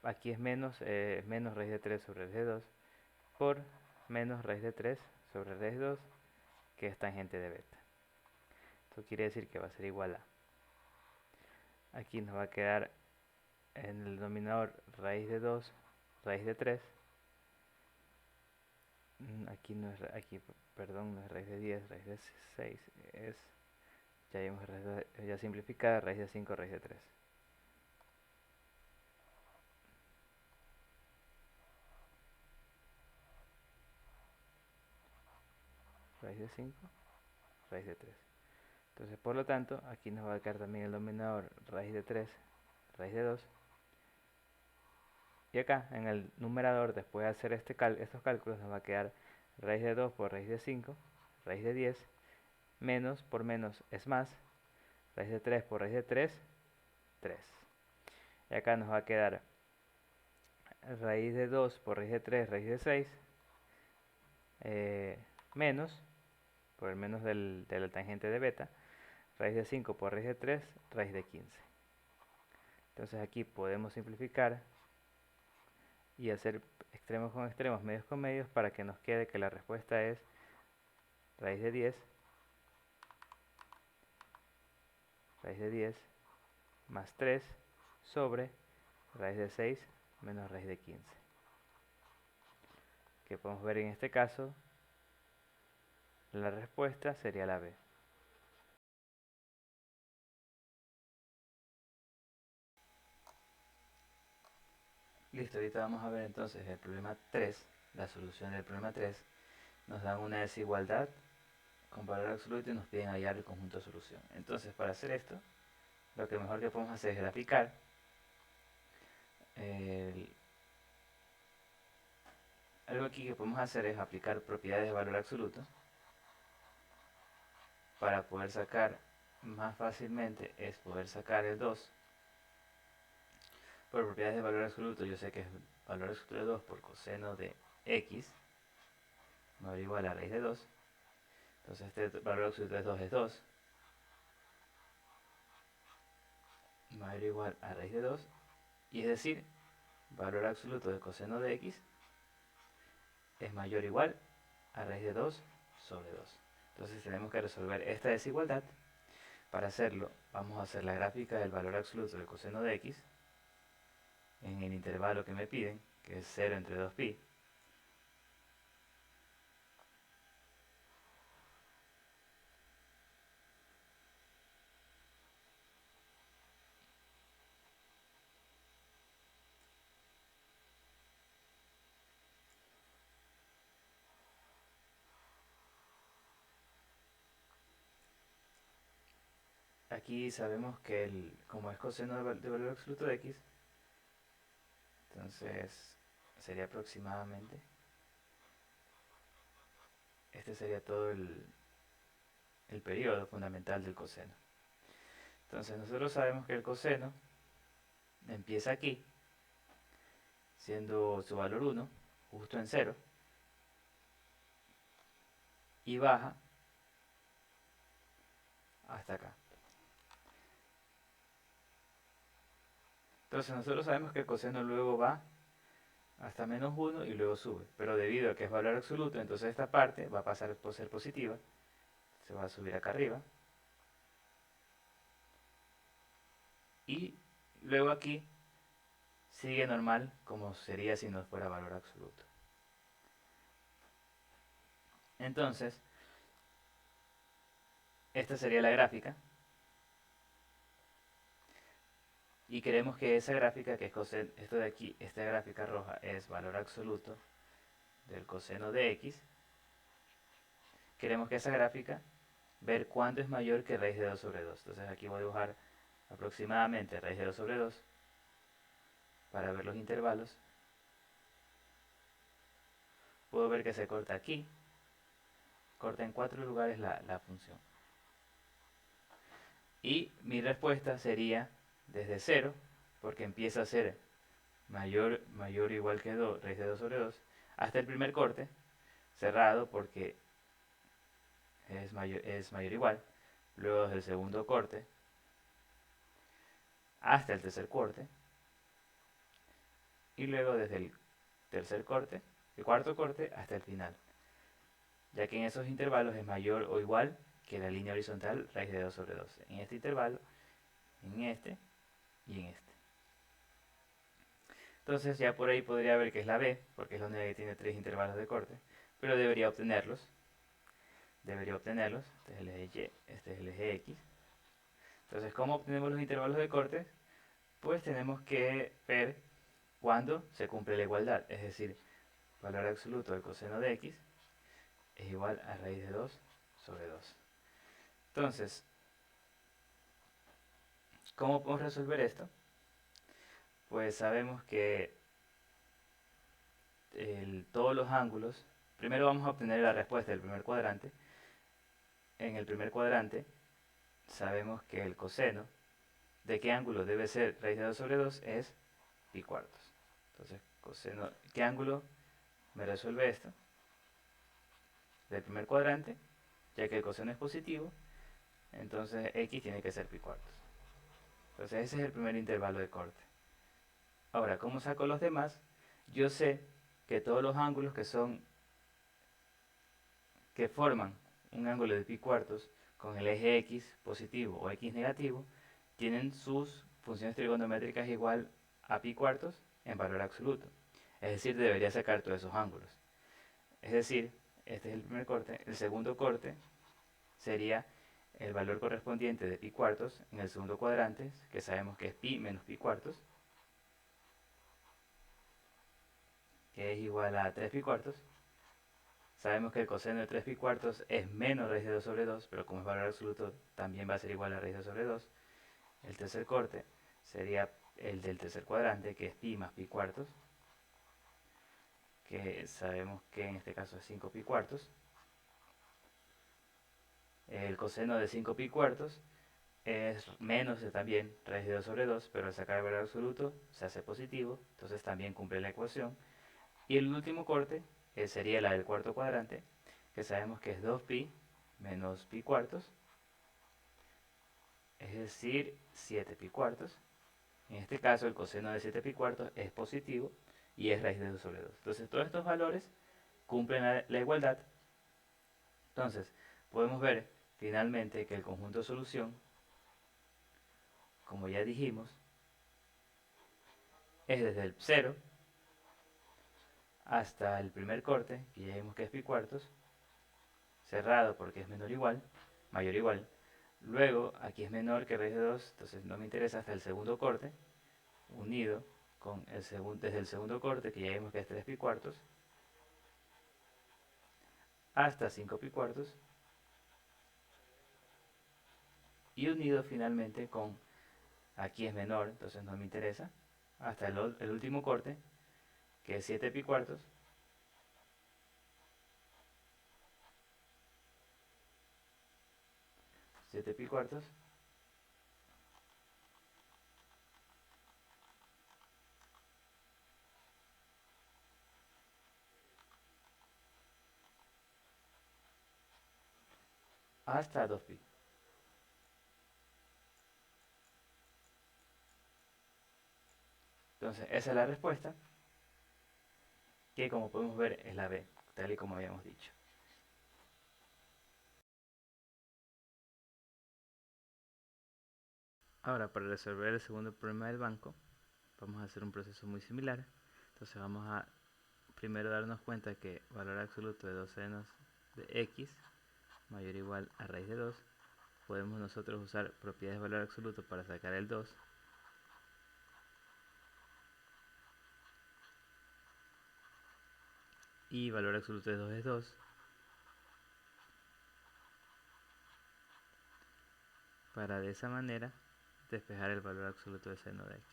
Speaker 1: Aquí es menos raíz de 3 sobre raíz de 2 por menos raíz de 3 sobre raíz de 2, que es tangente de beta. Esto quiere decir que va a ser igual a, aquí nos va a quedar en el denominador raíz de 2 raíz de 3. Aquí no es, aquí, perdón, no es raíz de 10, raíz de 6, es, ya vimos ya simplificada, raíz de 5 raíz de 3. Raíz de 5 raíz de 3. Entonces, por lo tanto, aquí nos va a quedar también el denominador raíz de 3, raíz de 2. Y acá, en el numerador, después de hacer estos cálculos, nos va a quedar raíz de 2 por raíz de 5, raíz de 10, menos por menos es más, raíz de 3 por raíz de 3, 3. Y acá nos va a quedar raíz de 2 por raíz de 3, raíz de 6, menos, por el menos de la tangente de beta, raíz de 5 por raíz de 3, raíz de 15. Entonces aquí podemos simplificar y hacer extremos con extremos, medios con medios, para que nos quede que la respuesta es raíz de 10 más 3 sobre raíz de 6 menos raíz de 15. Que podemos ver en este caso, la respuesta sería la B. Listo, ahorita vamos a ver entonces el problema 3, la solución del problema 3. Nos dan una desigualdad con valor absoluto y nos piden hallar el conjunto de solución. Entonces, para hacer esto, lo que mejor que podemos hacer es graficar algo aquí que podemos hacer es aplicar propiedades de valor absoluto para poder sacar más fácilmente, es poder sacar el 2 por propiedades de valor absoluto. Yo sé que es valor absoluto de 2 por coseno de x mayor o igual a raíz de 2. Entonces este valor absoluto de 2 es 2 mayor o igual a raíz de 2, y es decir, valor absoluto de coseno de x es mayor o igual a raíz de 2 sobre 2. Entonces tenemos que resolver esta desigualdad. Para hacerlo, vamos a hacer la gráfica del valor absoluto del coseno de x en el intervalo que me piden, que es 0 entre 2pi. Aquí sabemos que como es coseno de valor absoluto de x, entonces sería aproximadamente, este sería todo el periodo fundamental del coseno. Entonces nosotros sabemos que el coseno empieza aquí, siendo su valor 1, justo en 0, y baja hasta acá. Entonces nosotros sabemos que el coseno luego va hasta menos 1 y luego sube, pero debido a que es valor absoluto, entonces esta parte va a pasar por ser positiva, se va a subir acá arriba, y luego aquí sigue normal como sería si no fuera valor absoluto. Entonces, esta sería la gráfica, y queremos que esa gráfica, que es coseno, esto de aquí, esta gráfica roja es valor absoluto del coseno de x, queremos que esa gráfica, ver cuánto es mayor que raíz de 2 sobre 2. Entonces aquí voy a dibujar aproximadamente raíz de 2 sobre 2 para ver los intervalos. Puedo ver que se corta aquí, corta en 4 lugares la función. Y mi respuesta sería desde 0, porque empieza a ser mayor o igual que 2, raíz de 2 sobre 2, hasta el primer corte, cerrado porque es mayor o igual, luego desde el segundo corte hasta el tercer corte, y luego desde el tercer corte, el cuarto corte, hasta el final, ya que en esos intervalos es mayor o igual que la línea horizontal raíz de 2 sobre 2, en este intervalo, en este y en este. Entonces ya por ahí podría ver que es la B, porque es la única que tiene 3 intervalos de corte, pero debería obtenerlos. Este es el eje Y, este es el eje X. Entonces, ¿cómo obtenemos los intervalos de corte? Pues tenemos que ver cuándo se cumple la igualdad, es decir, valor absoluto del coseno de x es igual a raíz de 2 sobre 2. Entonces, ¿Cómo podemos resolver esto? Pues sabemos que todos los ángulos, primero vamos a obtener la respuesta del primer cuadrante. En el primer cuadrante sabemos que el coseno de qué ángulo debe ser raíz de 2 sobre 2 es pi cuartos. Entonces, coseno, ¿qué ángulo me resuelve esto? Del primer cuadrante, ya que el coseno es positivo, entonces x tiene que ser pi cuartos. Entonces ese es el primer intervalo de corte. Ahora, ¿cómo saco los demás? Yo sé que todos los ángulos que forman un ángulo de pi cuartos con el eje x positivo o x negativo tienen sus funciones trigonométricas igual a pi cuartos en valor absoluto. Es decir, debería sacar todos esos ángulos. Es decir, este es el primer corte. El segundo corte sería el valor correspondiente de pi cuartos en el segundo cuadrante, que sabemos que es pi menos pi cuartos, que es igual a 3 pi cuartos. Sabemos que el coseno de 3 pi cuartos es menos raíz de 2 sobre 2, pero como es valor absoluto, también va a ser igual a raíz de 2 sobre 2. El tercer corte sería el del tercer cuadrante, que es pi más pi cuartos, que sabemos que en este caso es 5 pi cuartos. El coseno de 5 pi cuartos es menos de también raíz de 2 sobre 2, pero al sacar el valor absoluto se hace positivo, entonces también cumple la ecuación. Y el último corte sería la del cuarto cuadrante, que sabemos que es 2pi menos pi cuartos, es decir, 7 pi cuartos. En este caso el coseno de 7 pi cuartos es positivo y es raíz de 2 sobre 2. Entonces todos estos valores cumplen la igualdad. Entonces podemos ver finalmente que el conjunto de solución, como ya dijimos, es desde el 0 hasta el primer corte, que ya vimos que es pi cuartos, cerrado porque es menor o igual, mayor o igual. Luego aquí es menor que raíz de 2, entonces no me interesa hasta el segundo corte, unido con desde el segundo corte, que ya vimos que es 3 pi cuartos, hasta 5 pi cuartos, y unido finalmente con, aquí es menor, entonces no me interesa, hasta el último corte, que es 7 pi cuartos, 7 pi cuartos, hasta 2pi. Entonces esa es la respuesta, que como podemos ver es la B, tal y como habíamos dicho. Ahora, para resolver el segundo problema del banco, vamos a hacer un proceso muy similar. Entonces vamos a primero darnos cuenta que valor absoluto de 2 senos de x mayor o igual a raíz de 2. Podemos nosotros usar propiedades de valor absoluto para sacar el 2. Y valor absoluto de 2 es 2. Para de esa manera despejar el valor absoluto de seno de x.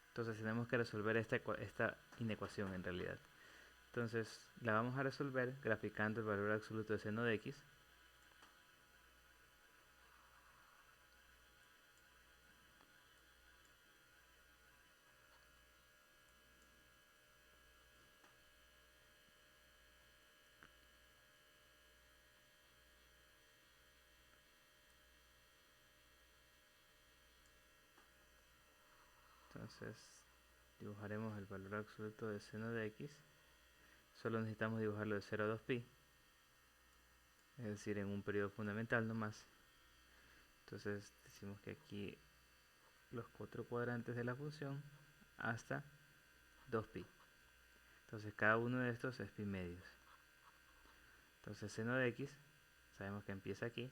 Speaker 1: Entonces tenemos que resolver esta inecuación en realidad. Entonces la vamos a resolver graficando el valor absoluto de seno de x. Entonces dibujaremos el valor absoluto de seno de x. Solo necesitamos dibujarlo de 0 a 2pi, es decir, en un periodo fundamental nomás. Entonces decimos que aquí los 4 cuadrantes de la función hasta 2pi. Entonces cada uno de estos es pi medios. Entonces seno de x, sabemos que empieza aquí.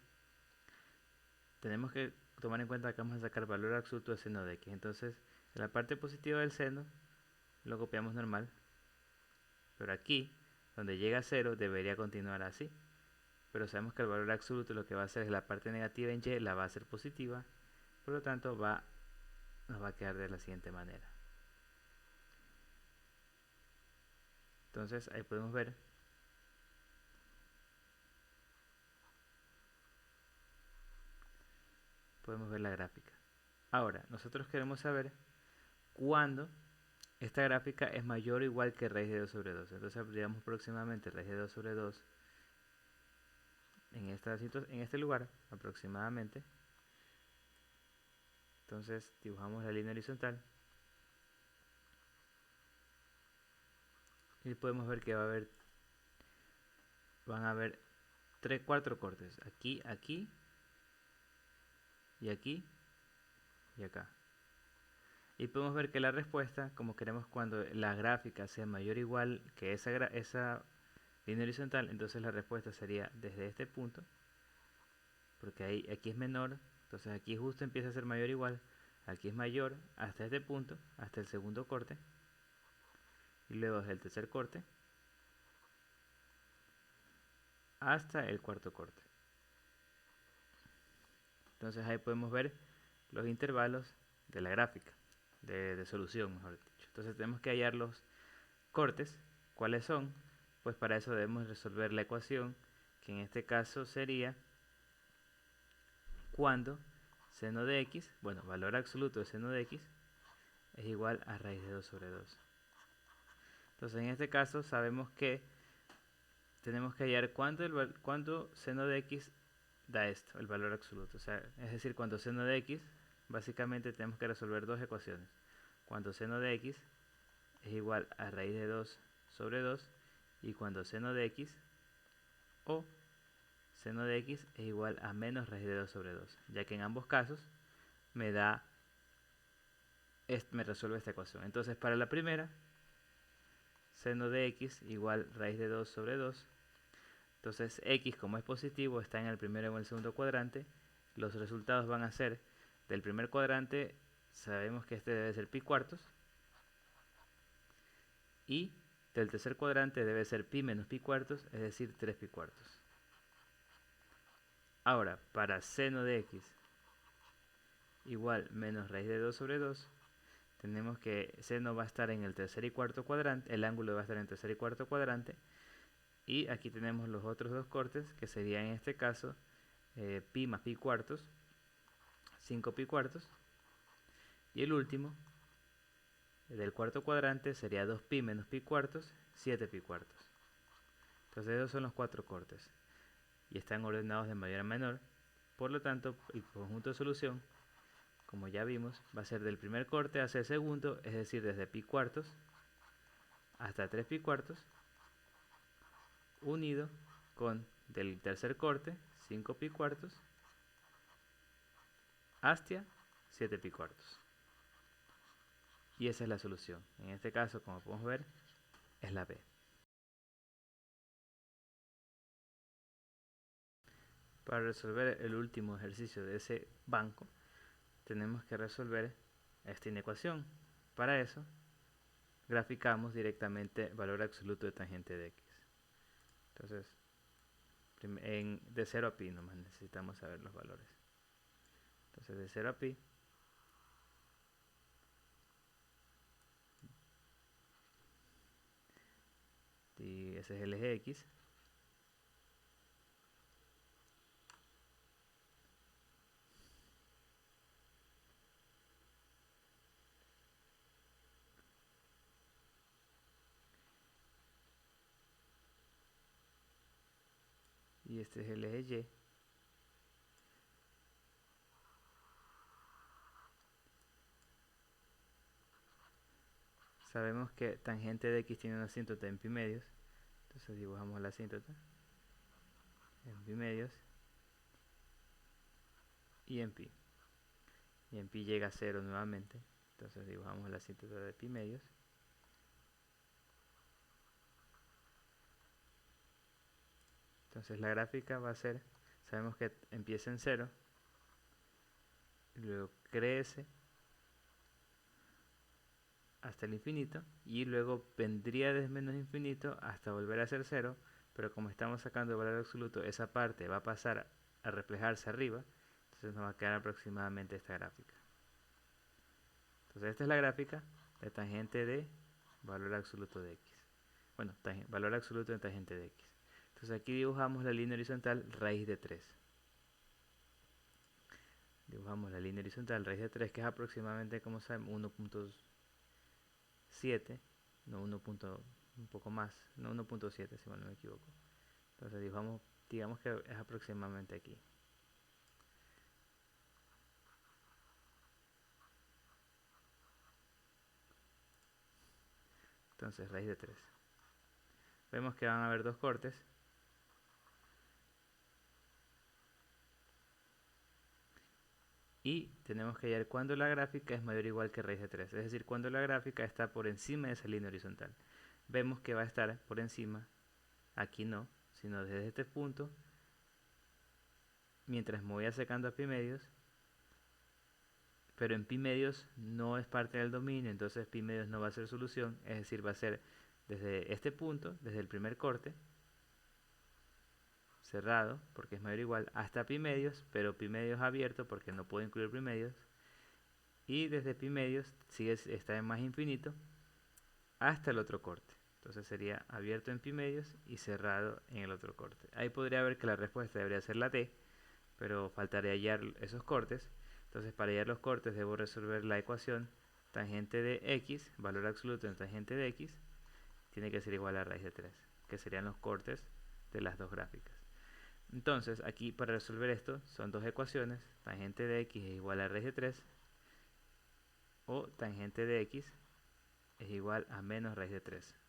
Speaker 1: Tenemos que tomar en cuenta que vamos a sacar el valor absoluto de seno de x. Entonces en la parte positiva del seno lo copiamos normal. Pero aquí, donde llega a 0, debería continuar así. pero sabemos que el valor absoluto lo que va a hacer es la parte negativa en y la va a hacer positiva, por lo tanto nos va a quedar de la siguiente manera. Entonces ahí podemos ver la gráfica. Ahora, nosotros queremos saber cuándo esta gráfica es mayor o igual que raíz de 2 sobre 2. Entonces aplicamos aproximadamente raíz de 2 sobre 2 en este lugar, aproximadamente. Entonces dibujamos la línea horizontal y podemos ver que van a haber 4 cortes, aquí, aquí, y aquí, y acá. Y podemos ver que la respuesta, como queremos cuando la gráfica sea mayor o igual que esa línea horizontal, entonces la respuesta sería desde este punto, porque aquí es menor, entonces aquí justo empieza a ser mayor o igual, aquí es mayor hasta este punto, hasta el segundo corte, y luego desde el tercer corte hasta el cuarto corte. Entonces ahí podemos ver los intervalos de la gráfica, de solución, mejor dicho. Entonces tenemos que hallar los cortes. ¿Cuáles son? Pues para eso debemos resolver la ecuación, que en este caso sería cuando seno de x, bueno, valor absoluto de seno de x, es igual a raíz de 2 sobre 2. Entonces en este caso sabemos que tenemos que hallar cuándo seno de x da esto, el valor absoluto. O sea, es decir, cuando seno de x, básicamente tenemos que resolver dos ecuaciones. Cuando seno de x es igual a raíz de 2 sobre 2 y cuando seno de x o seno de x es igual a menos raíz de 2 sobre 2, ya que en ambos casos me resuelve esta ecuación. Entonces para la primera, seno de x igual raíz de 2 sobre 2. Entonces x, como es positivo, está en el primero o en el segundo cuadrante. Los resultados van a ser del primer cuadrante, sabemos que este debe ser pi cuartos, y del tercer cuadrante debe ser pi menos pi cuartos, es decir, 3 pi cuartos. Ahora, para seno de x igual menos raíz de 2 sobre 2, tenemos que seno va a estar en el tercer y cuarto cuadrante, el ángulo va a estar en el tercer y cuarto cuadrante, y aquí tenemos los otros dos cortes, que serían en este caso pi más pi cuartos, 5 pi cuartos, y el último, del cuarto cuadrante, sería 2pi menos pi cuartos, 7 pi cuartos. Entonces esos son los 4 cortes, y están ordenados de mayor a menor, por lo tanto el conjunto de solución, como ya vimos, va a ser del primer corte hacia el segundo, es decir, desde pi cuartos hasta 3 pi cuartos, unido con del tercer corte, 5 pi cuartos, hasta 7 pi cuartos. Y esa es la solución. En este caso, como podemos ver, es la B. Para resolver el último ejercicio de ese banco, tenemos que resolver esta inecuación. Para eso, graficamos directamente el valor absoluto de tangente de x. Entonces, de 0 a pi nomás necesitamos saber los valores. Entonces, de 0 a pi, y ese es el eje x. Y este es el eje y. Sabemos que tangente de x tiene una asíntota en pi medios. Entonces dibujamos la asíntota en pi medios y en pi. Y en pi llega a 0 nuevamente. Entonces dibujamos la asíntota de pi medios. Entonces la gráfica va a ser, sabemos que empieza en 0, luego crece hasta el infinito y luego vendría desde menos infinito hasta volver a ser 0, pero como estamos sacando el valor absoluto, esa parte va a pasar a reflejarse arriba, entonces nos va a quedar aproximadamente esta gráfica. Entonces esta es la gráfica de tangente de valor absoluto de x. Bueno, valor absoluto de tangente de x. Entonces aquí dibujamos la línea horizontal raíz de 3. Dibujamos la línea horizontal raíz de 3, que es aproximadamente, como sabemos, 1.7, no 1. Un poco más, no 1.7 si mal no me equivoco. Entonces dibujamos, digamos que es aproximadamente aquí. Entonces raíz de 3. Vemos que van a haber dos cortes. Y tenemos que hallar cuando la gráfica es mayor o igual que raíz de 3. Es decir, cuando la gráfica está por encima de esa línea horizontal. Vemos que va a estar por encima, aquí no, sino desde este punto, mientras me voy acercando a pi medios. Pero en pi medios no es parte del dominio, entonces pi medios no va a ser solución. Es decir, va a ser desde este punto, desde el primer corte, cerrado, porque es mayor o igual, hasta pi medios, pero pi medios abierto, porque no puedo incluir pi medios. Y desde pi medios está en más infinito hasta el otro corte. Entonces sería abierto en pi medios y cerrado en el otro corte. Ahí podría ver que la respuesta debería ser la t, pero faltaría hallar esos cortes. Entonces para hallar los cortes debo resolver la ecuación tangente de x, valor absoluto en tangente de x, tiene que ser igual a raíz de 3, que serían los cortes de las dos gráficas. Entonces aquí para resolver esto son dos ecuaciones, tangente de x es igual a raíz de 3 o tangente de x es igual a menos raíz de 3.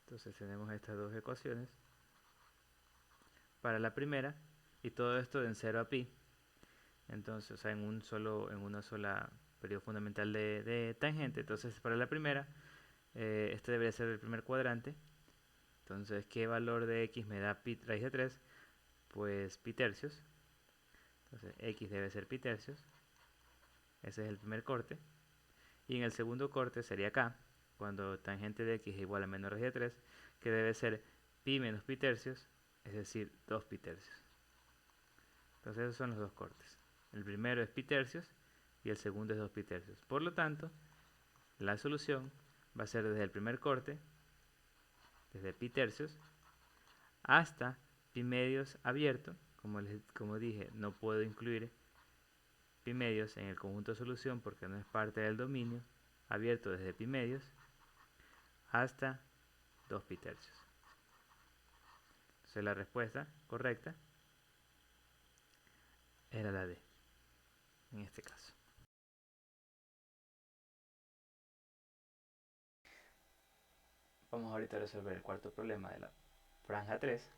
Speaker 1: Entonces tenemos estas dos ecuaciones para la primera, y todo esto en 0 a pi. Entonces, o sea, en una sola periodo fundamental de tangente. Entonces, para la primera, este debería ser el primer cuadrante. Entonces, ¿qué valor de x me da pi raíz de 3? Pues pi tercios. Entonces, x debe ser pi tercios. Ese es el primer corte. Y en el segundo corte sería acá, cuando tangente de x es igual a menos raíz de 3, que debe ser pi menos pi tercios, es decir, 2 pi tercios. Entonces esos son los dos cortes. El primero es pi tercios y el segundo es 2 pi tercios. Por lo tanto, la solución va a ser desde el primer corte, desde pi tercios, hasta pi medios abierto. Como dije, no puedo incluir pi medios en el conjunto de solución porque no es parte del dominio, abierto desde pi medios hasta 2 pi tercios. Entonces la respuesta correcta era la D, en este caso. Vamos ahorita a resolver el cuarto problema de la franja 3.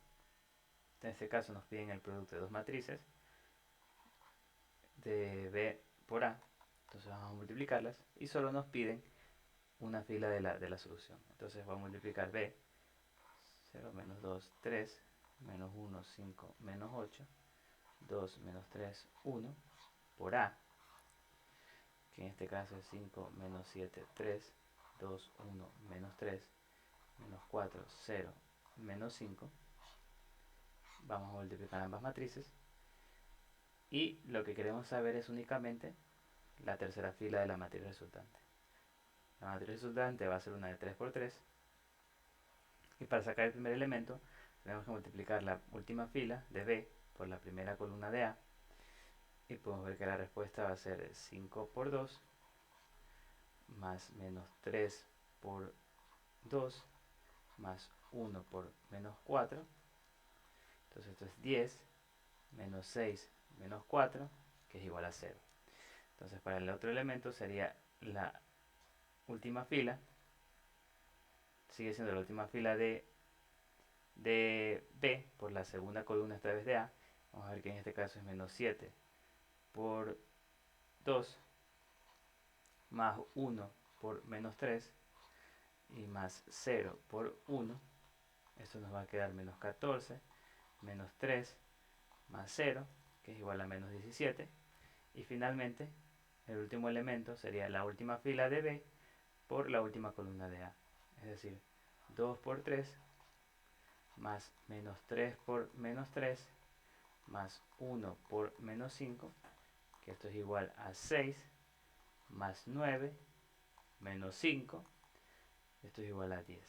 Speaker 1: En este caso nos piden el producto de dos matrices de B por A. Entonces vamos a multiplicarlas y solo nos piden una fila de la solución. Entonces vamos a multiplicar B, 0, menos 2, 3, menos 1, 5, menos 8, 2, menos 3, 1, por A, que en este caso es 5, menos 7, 3, 2, 1, menos 3, menos 4, 0, menos 5. Vamos a multiplicar ambas matrices. Y lo que queremos saber es únicamente la tercera fila de la matriz resultante. La matriz resultante va a ser una de 3 por 3. Y para sacar el primer elemento, tenemos que multiplicar la última fila de B por la primera columna de A. Y podemos ver que la respuesta va a ser 5 por 2 más menos 3 por 2 más 1 por menos 4. Entonces esto es 10 menos 6 menos 4, que es igual a 0. Entonces para el otro elemento sería la última fila, sigue siendo la última fila de B por la segunda columna esta vez de A. Vamos a ver que en este caso es menos 7 por 2 más 1 por menos 3 y más 0 por 1. Esto nos va a quedar menos 14 menos 3 más 0. que es igual a menos 17. Y finalmente, el último elemento sería la última fila de B por la última columna de A. Es decir, 2 por 3 más menos 3 por menos 3 más 1 por menos 5, que esto es igual a 6, más 9 menos 5, esto es igual a 10.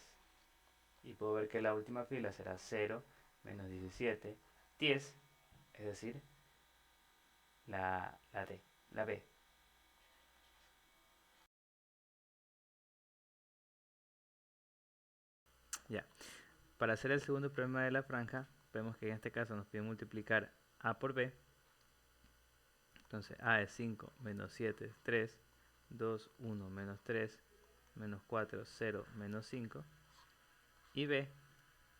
Speaker 1: Y puedo ver que la última fila será 0, menos 17, 10, es decir, la D, la B. Ya. Para hacer el segundo problema de la franja, vemos que en este caso nos pide multiplicar A por B. Entonces A es 5, menos 7, 3, 2, 1, menos 3, menos 4, 0, menos 5. Y B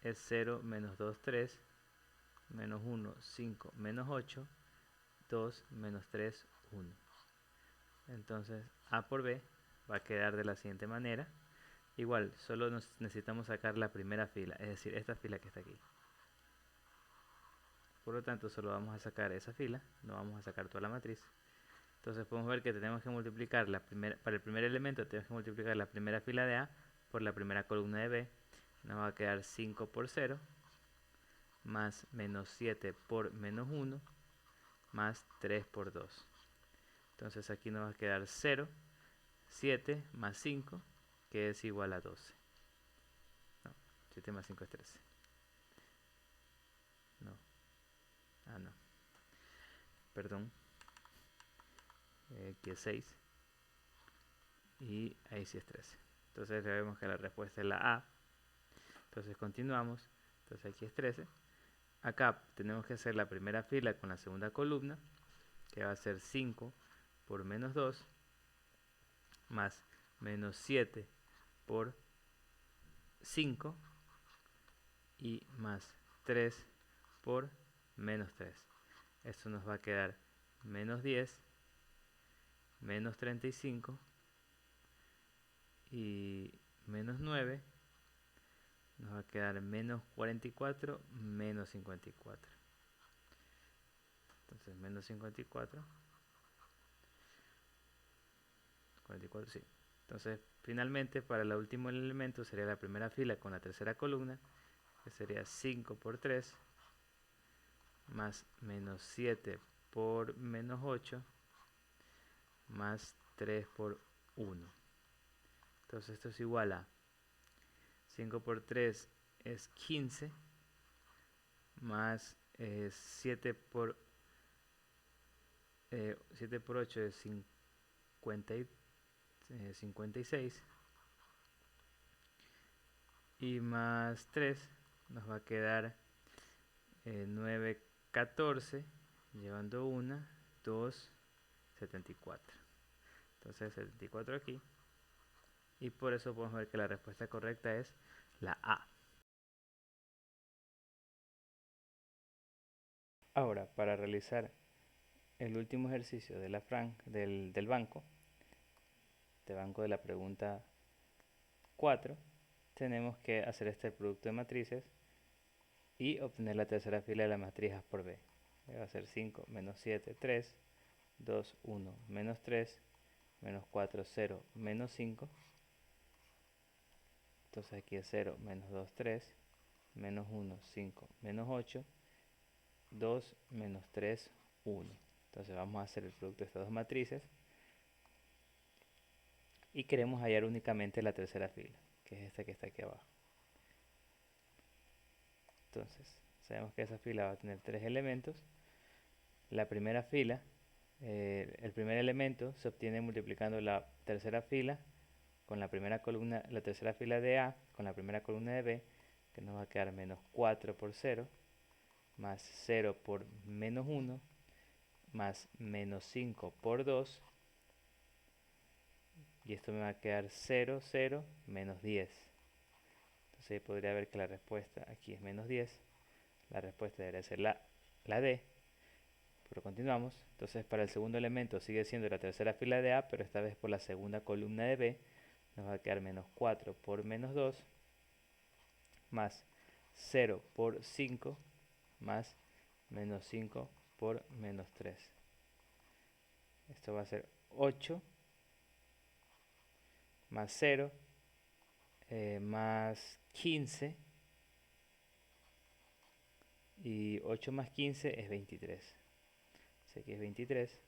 Speaker 1: es 0, menos 2, 3, menos 1, 5, menos 8, 2, menos 3, 1. Entonces A por B va a quedar de la siguiente manera. Igual, solo necesitamos sacar la primera fila, es decir, esta fila que está aquí. Por lo tanto, solo vamos a sacar esa fila, no vamos a sacar toda la matriz. Entonces podemos ver que tenemos que multiplicar para el primer elemento tenemos que multiplicar la primera fila de A por la primera columna de B. Nos va a quedar 5 por 0, más menos 7 por menos 1, más 3 por 2. Entonces aquí nos va a quedar 0, 7 más 5, que es igual a 12. No, 7 más 5 es 13. No. No. Perdón. Aquí es 6. Y ahí sí es 13. Entonces ya vemos que la respuesta es la A. Entonces continuamos. Entonces aquí es 13. Acá tenemos que hacer la primera fila con la segunda columna, que va a ser 5 por menos 2, más menos 7 por 5, y más 3 por menos 3. Esto nos va a quedar menos 10, menos 35 y menos 9. Nos va a quedar menos 44, menos 54. Entonces menos 54. 44, sí. Entonces finalmente para el último elemento sería la primera fila con la tercera columna, que sería 5 por 3, más menos 7 por menos 8, más 3 por 1. Entonces esto es igual a 5 por 3 es 15, más 7 por 8 es 56, y más 3 nos va a quedar 9, 14, llevando 1, 2, 74. Entonces 74 aquí, y por eso podemos ver que la respuesta correcta es la A. Ahora, para realizar el último ejercicio de la del banco de la pregunta 4, tenemos que hacer este producto de matrices y obtener la tercera fila de la matriz A por B. Va a ser 5, menos 7, 3, 2, 1, menos 3, menos 4, 0, menos 5. Entonces aquí es 0, menos 2, 3, menos 1, 5, menos 8, 2, menos 3, 1. Entonces vamos a hacer el producto de estas dos matrices y queremos hallar únicamente la tercera fila, que es esta que está aquí abajo. Entonces sabemos que esa fila va a tener tres elementos. La primera fila, el primer elemento se obtiene multiplicando la tercera fila con la primera columna, la tercera fila de A con la primera columna de B, que nos va a quedar menos 4 por 0, más 0 por menos 1, más menos 5 por 2, y esto me va a quedar 0, 0, menos 10. Entonces podría ver que la respuesta aquí es menos 10. La respuesta debería ser la D. Pero continuamos. Entonces para el segundo elemento sigue siendo la tercera fila de A, pero esta vez por la segunda columna de B. Nos va a quedar menos 4 por menos 2, más 0 por 5, más menos 5 por menos 3. Esto va a ser 8 más 0 más 15. Y 8 más 15 es 23. Así que es 23.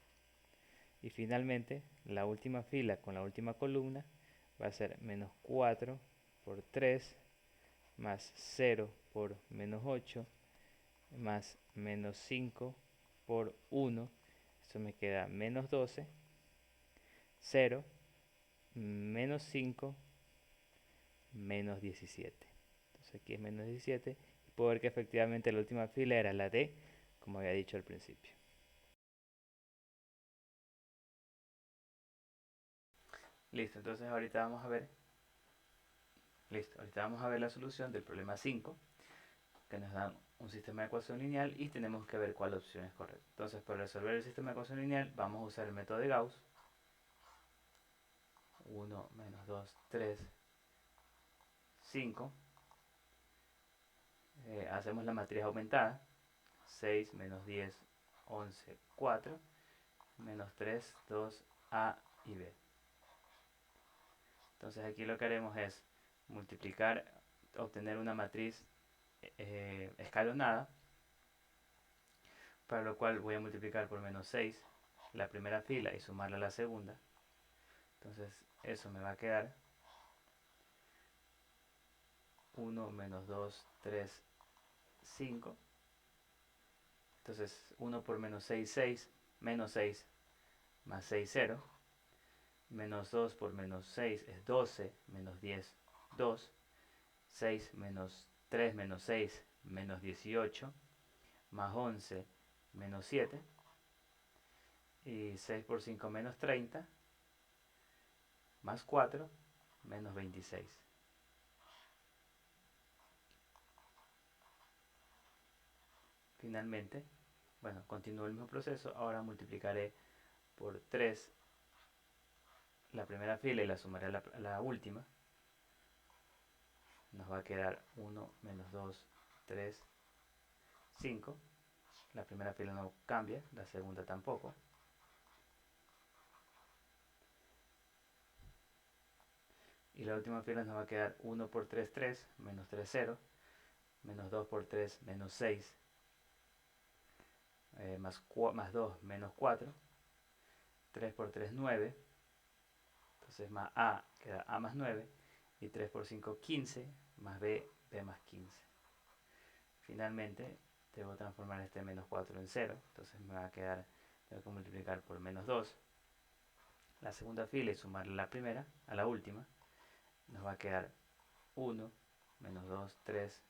Speaker 1: Y finalmente, la última fila con la última columna va a ser menos 4 por 3 más 0 por menos 8 más menos 5 por 1. Esto me queda menos 12, 0, menos 5, menos 17. Entonces aquí es menos 17. Y puedo ver que efectivamente la última fila era la D, como había dicho al principio. Listo, entonces ahorita vamos a ver. Listo, ahorita vamos a ver la solución del problema 5, que nos da un sistema de ecuación lineal y tenemos que ver cuál opción es correcta. Entonces, para resolver el sistema de ecuación lineal, vamos a usar el método de Gauss. 1, menos 2, 3, 5. Hacemos la matriz aumentada. 6, menos 10, 11, 4, menos 3, 2, A y B. Entonces aquí lo que haremos es multiplicar, obtener una matriz escalonada, para lo cual voy a multiplicar por menos 6 la primera fila y sumarla a la segunda. Entonces eso me va a quedar 1 menos 2, 3, 5. Entonces 1 por menos 6, 6, menos 6 más 6, 0. Menos 2 por menos 6 es 12, menos 10, 2. 6 menos 3 menos 6 menos 18, más 11 menos 7. Y 6 por 5 menos 30, más 4 menos 26. Finalmente, bueno, continúo el mismo proceso. Ahora multiplicaré por 3 la primera fila y la sumaré a la última. Nos va a quedar 1 menos 2, 3, 5. La primera fila no cambia, la segunda tampoco. Y la última fila nos va a quedar 1 por 3, 3, menos 3, 0. Menos 2 por 3, menos 6. Más 2, menos 4. 3 por 3, 9. Entonces más A queda A más 9. Y 3 por 5, 15. Más B, B más 15. Finalmente, debo transformar este menos 4 en 0. Entonces me va a quedar, tengo que multiplicar por menos 2 la segunda fila y sumarle la primera a la última. Nos va a quedar 1, menos 2, 3,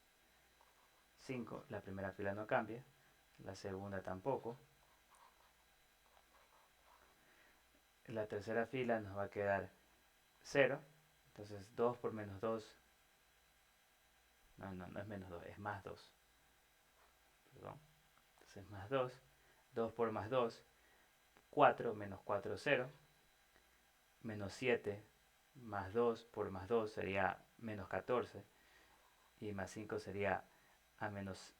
Speaker 1: 5. La primera fila no cambia, la segunda tampoco. La tercera fila nos va a quedar 0. Entonces 2 por menos 2. No es menos 2, es más 2. Perdón. Entonces más 2. 2 por más 2. 4 menos 4, 0. Menos 7 más 2 por más 2 sería menos 14. Y más 5 sería a menos,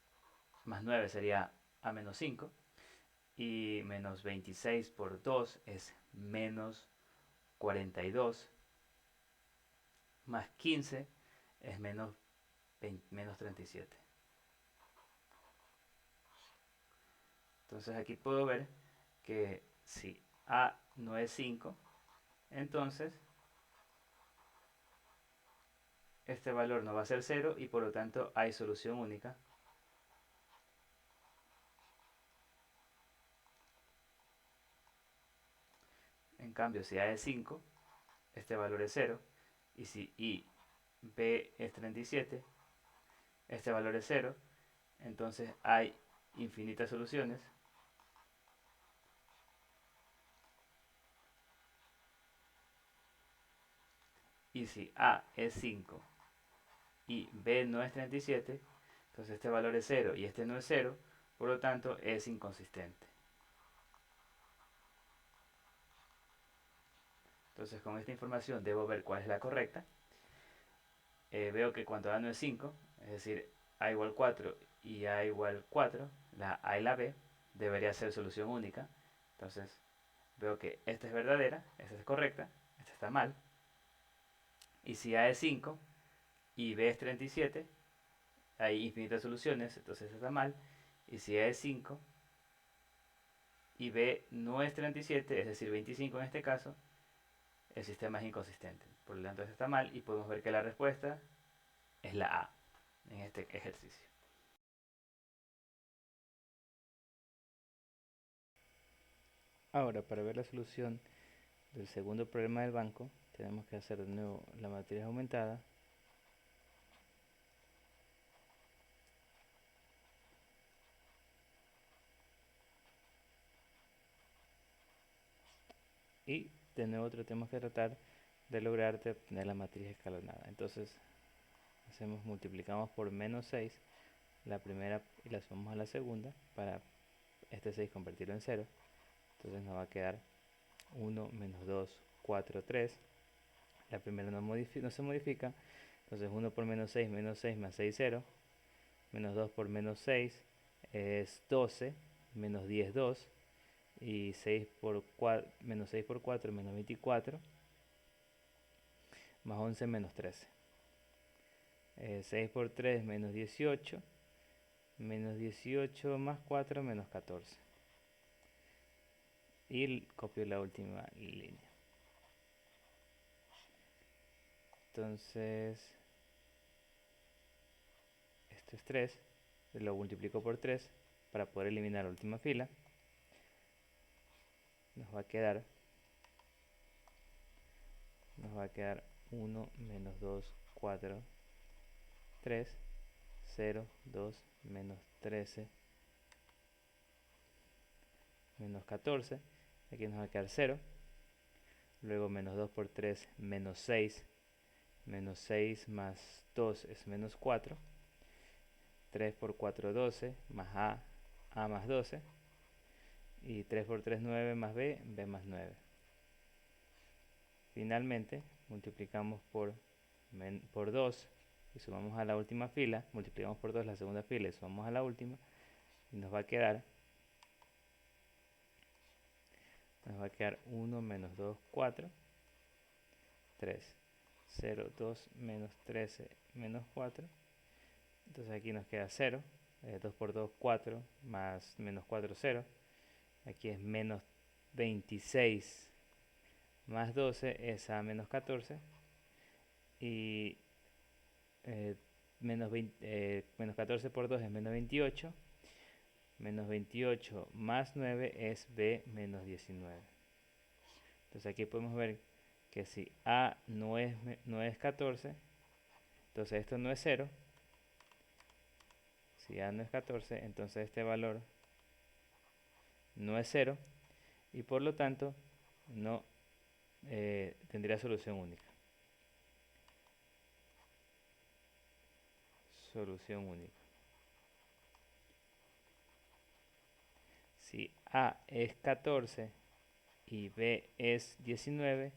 Speaker 1: más 9 sería a menos 5. Y menos 26 por 2 es menos 42. Más 15 es menos 37. Entonces aquí puedo ver que si A no es 5, entonces este valor no va a ser 0 y por lo tanto hay solución única. En cambio, si A es 5, este valor es 0. Y si B es 37, este valor es 0. Entonces hay infinitas soluciones. Y si A es 5 y B no es 37, entonces este valor es 0 y este no es 0, por lo tanto es inconsistente. Entonces con esta información debo ver cuál es la correcta. Veo que cuando A no es 5, es decir, A igual 4 y A igual 4, la A y la B, debería ser solución única. Entonces veo que esta es verdadera, esta es correcta, esta está mal. Y si A es 5 y B es 37, hay infinitas soluciones, entonces esta está mal. Y si A es 5 y B no es 37, es decir 25 en este caso, el sistema es inconsistente. Por lo tanto, esta está mal y podemos ver que la respuesta es la A en este ejercicio. Ahora, para ver la solución del segundo problema del banco, tenemos que hacer de nuevo la matriz aumentada. Y de nuevo tenemos que tratar de lograr obtener la matriz escalonada. Entonces, multiplicamos por menos 6 la primera y la sumamos a la segunda para este 6 convertirlo en 0. Entonces nos va a quedar 1 menos 2, 4, 3. La primera no se modifica. Entonces 1 por menos 6 más 6, 0. Menos 2 por menos 6 es 12. Menos 10, 2. Y 6 por 4, menos 6 por 4, menos 24. Más 11, menos 13. 6 por 3, menos 18. Menos 18 más 4, menos 14. Y copio la última línea. Entonces, esto es 3. Lo multiplico por 3 para poder eliminar la última fila. Nos va a quedar 1 menos 2, 4, 3, 0, 2, menos 13, menos 14. Aquí nos va a quedar 0. Luego menos 2 por 3, menos 6. Menos 6 más 2 es menos 4. 3 por 4, 12. Más A más 12. Y 3 por 3, 9 más B más 9. Finalmente, multiplicamos por 2 y sumamos a la última fila. Multiplicamos por 2 la segunda fila y sumamos a la última. Y nos va a quedar 1 menos 2, 4. 3, 0, 2, menos 13, menos 4. Entonces aquí nos queda 0. 2 por 2, 4, más menos 4, 0. Aquí es menos 26 más 12 es A menos 14. Y menos 14 por 2 es menos 28. Menos 28 más 9 es B menos 19. Entonces aquí podemos ver que si A no es 14, entonces esto no es 0. Si A no es 14, entonces este valor no es 0 y por lo tanto no tendría solución única. Solución única. Si A es 14 y B es 19,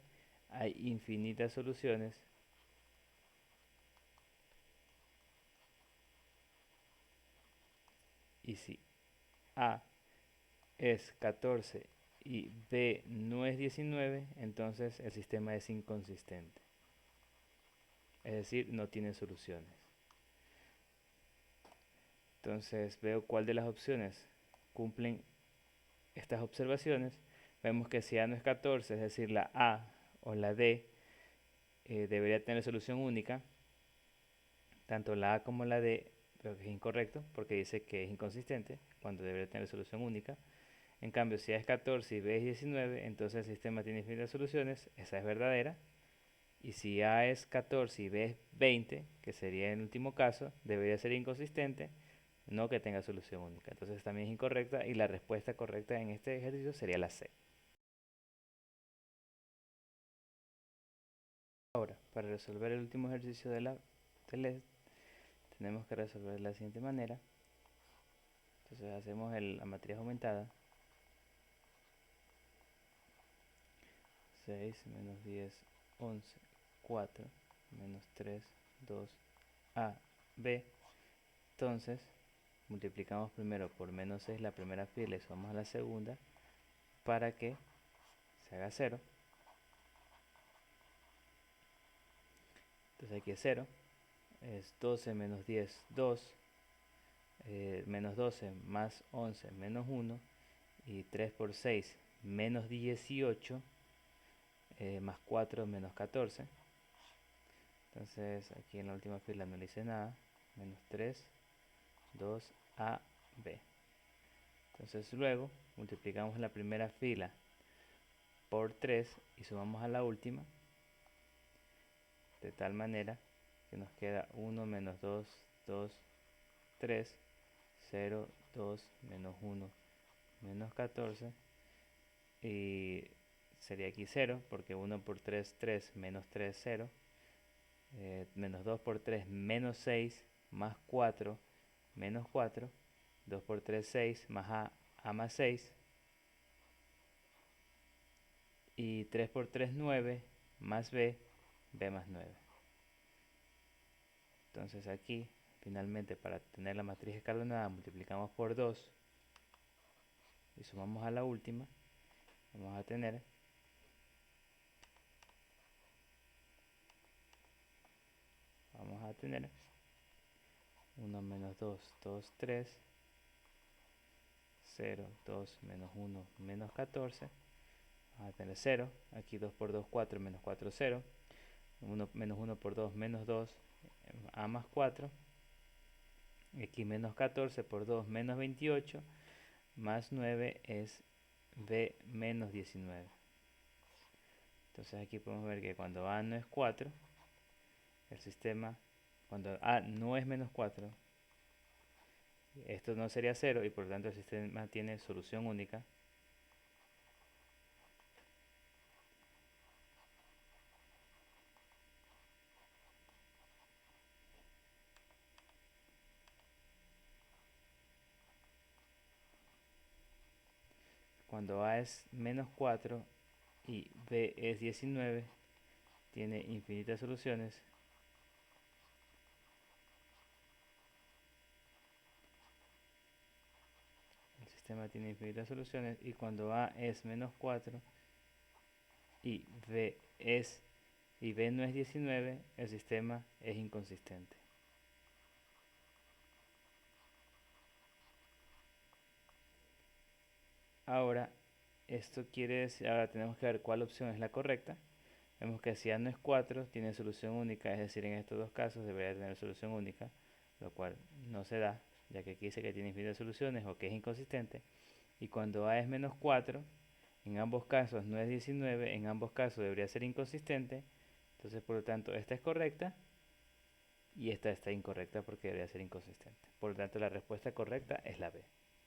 Speaker 1: hay infinitas soluciones y si A es 14 y B no es 19, entonces el sistema es inconsistente. Es decir, no tiene soluciones. Entonces veo cuál de las opciones cumplen estas observaciones. Vemos que si A no es 14, es decir, la A o la D debería tener solución única. Tanto la A como la D veo que es incorrecto porque dice que es inconsistente cuando debería tener solución única. En cambio, si A es 14 y B es 19, entonces el sistema tiene infinitas soluciones. Esa es verdadera. Y si A es 14 y B es 20, que sería el último caso, debería ser inconsistente, no que tenga solución única. Entonces también es incorrecta y la respuesta correcta en este ejercicio sería la C. Ahora, para resolver el último ejercicio del tenemos que resolver de la siguiente manera. Entonces hacemos la matriz aumentada. 6 menos 10, 11, 4, menos 3, 2, A, B. Entonces, multiplicamos primero por menos 6 la primera fila y sumamos a la segunda para que se haga 0. Entonces aquí es 0, es 12 menos 10, 2, menos 12 más 11 menos 1, y 3 por 6 menos 18, más 4 menos 14. Entonces aquí en la última fila no le hice nada, menos 3, 2, A, B. Entonces luego multiplicamos la primera fila por 3 y sumamos a la última, de tal manera que nos queda 1 menos 2, 2, 3, 0, 2, menos 1, menos 14, y sería aquí 0, porque 1 por 3, 3, menos 3, 0, menos 2 por 3, menos 6, más 4, menos 4, 2 por 3, 6, más A más 6, y 3 por 3, 9, más B más 9. Entonces aquí, finalmente, para tener la matriz escalonada, multiplicamos por 2 y sumamos a la última, vamos a tener 1 menos 2, 2, 3, 0, 2, menos 1, menos 14, vamos a tener 0, aquí 2 por 2, 4, menos 4, 0, 1 menos 1 por 2, menos 2, A más 4, aquí menos 14 por 2, menos 28, más 9 es B menos 19. Entonces aquí podemos ver que cuando A no es 4, el sistema, cuando A no es menos 4, esto no sería 0 y por lo tanto el sistema tiene solución única. Cuando A es menos 4 y B es 19, tiene infinitas soluciones. El sistema tiene infinitas soluciones, y cuando A es menos 4 y B no es 19, el sistema es inconsistente. Ahora, esto quiere decir, ahora tenemos que ver cuál opción es la correcta. Vemos que si A no es 4, tiene solución única, es decir, en estos dos casos debería tener solución única, lo cual no se da, ya que aquí dice que tiene infinitas soluciones o que es inconsistente. Y cuando A es menos 4, en ambos casos no es 19, en ambos casos debería ser inconsistente. Entonces, por lo tanto, esta es correcta y esta está incorrecta porque debería ser inconsistente. Por lo tanto, la respuesta correcta es la B.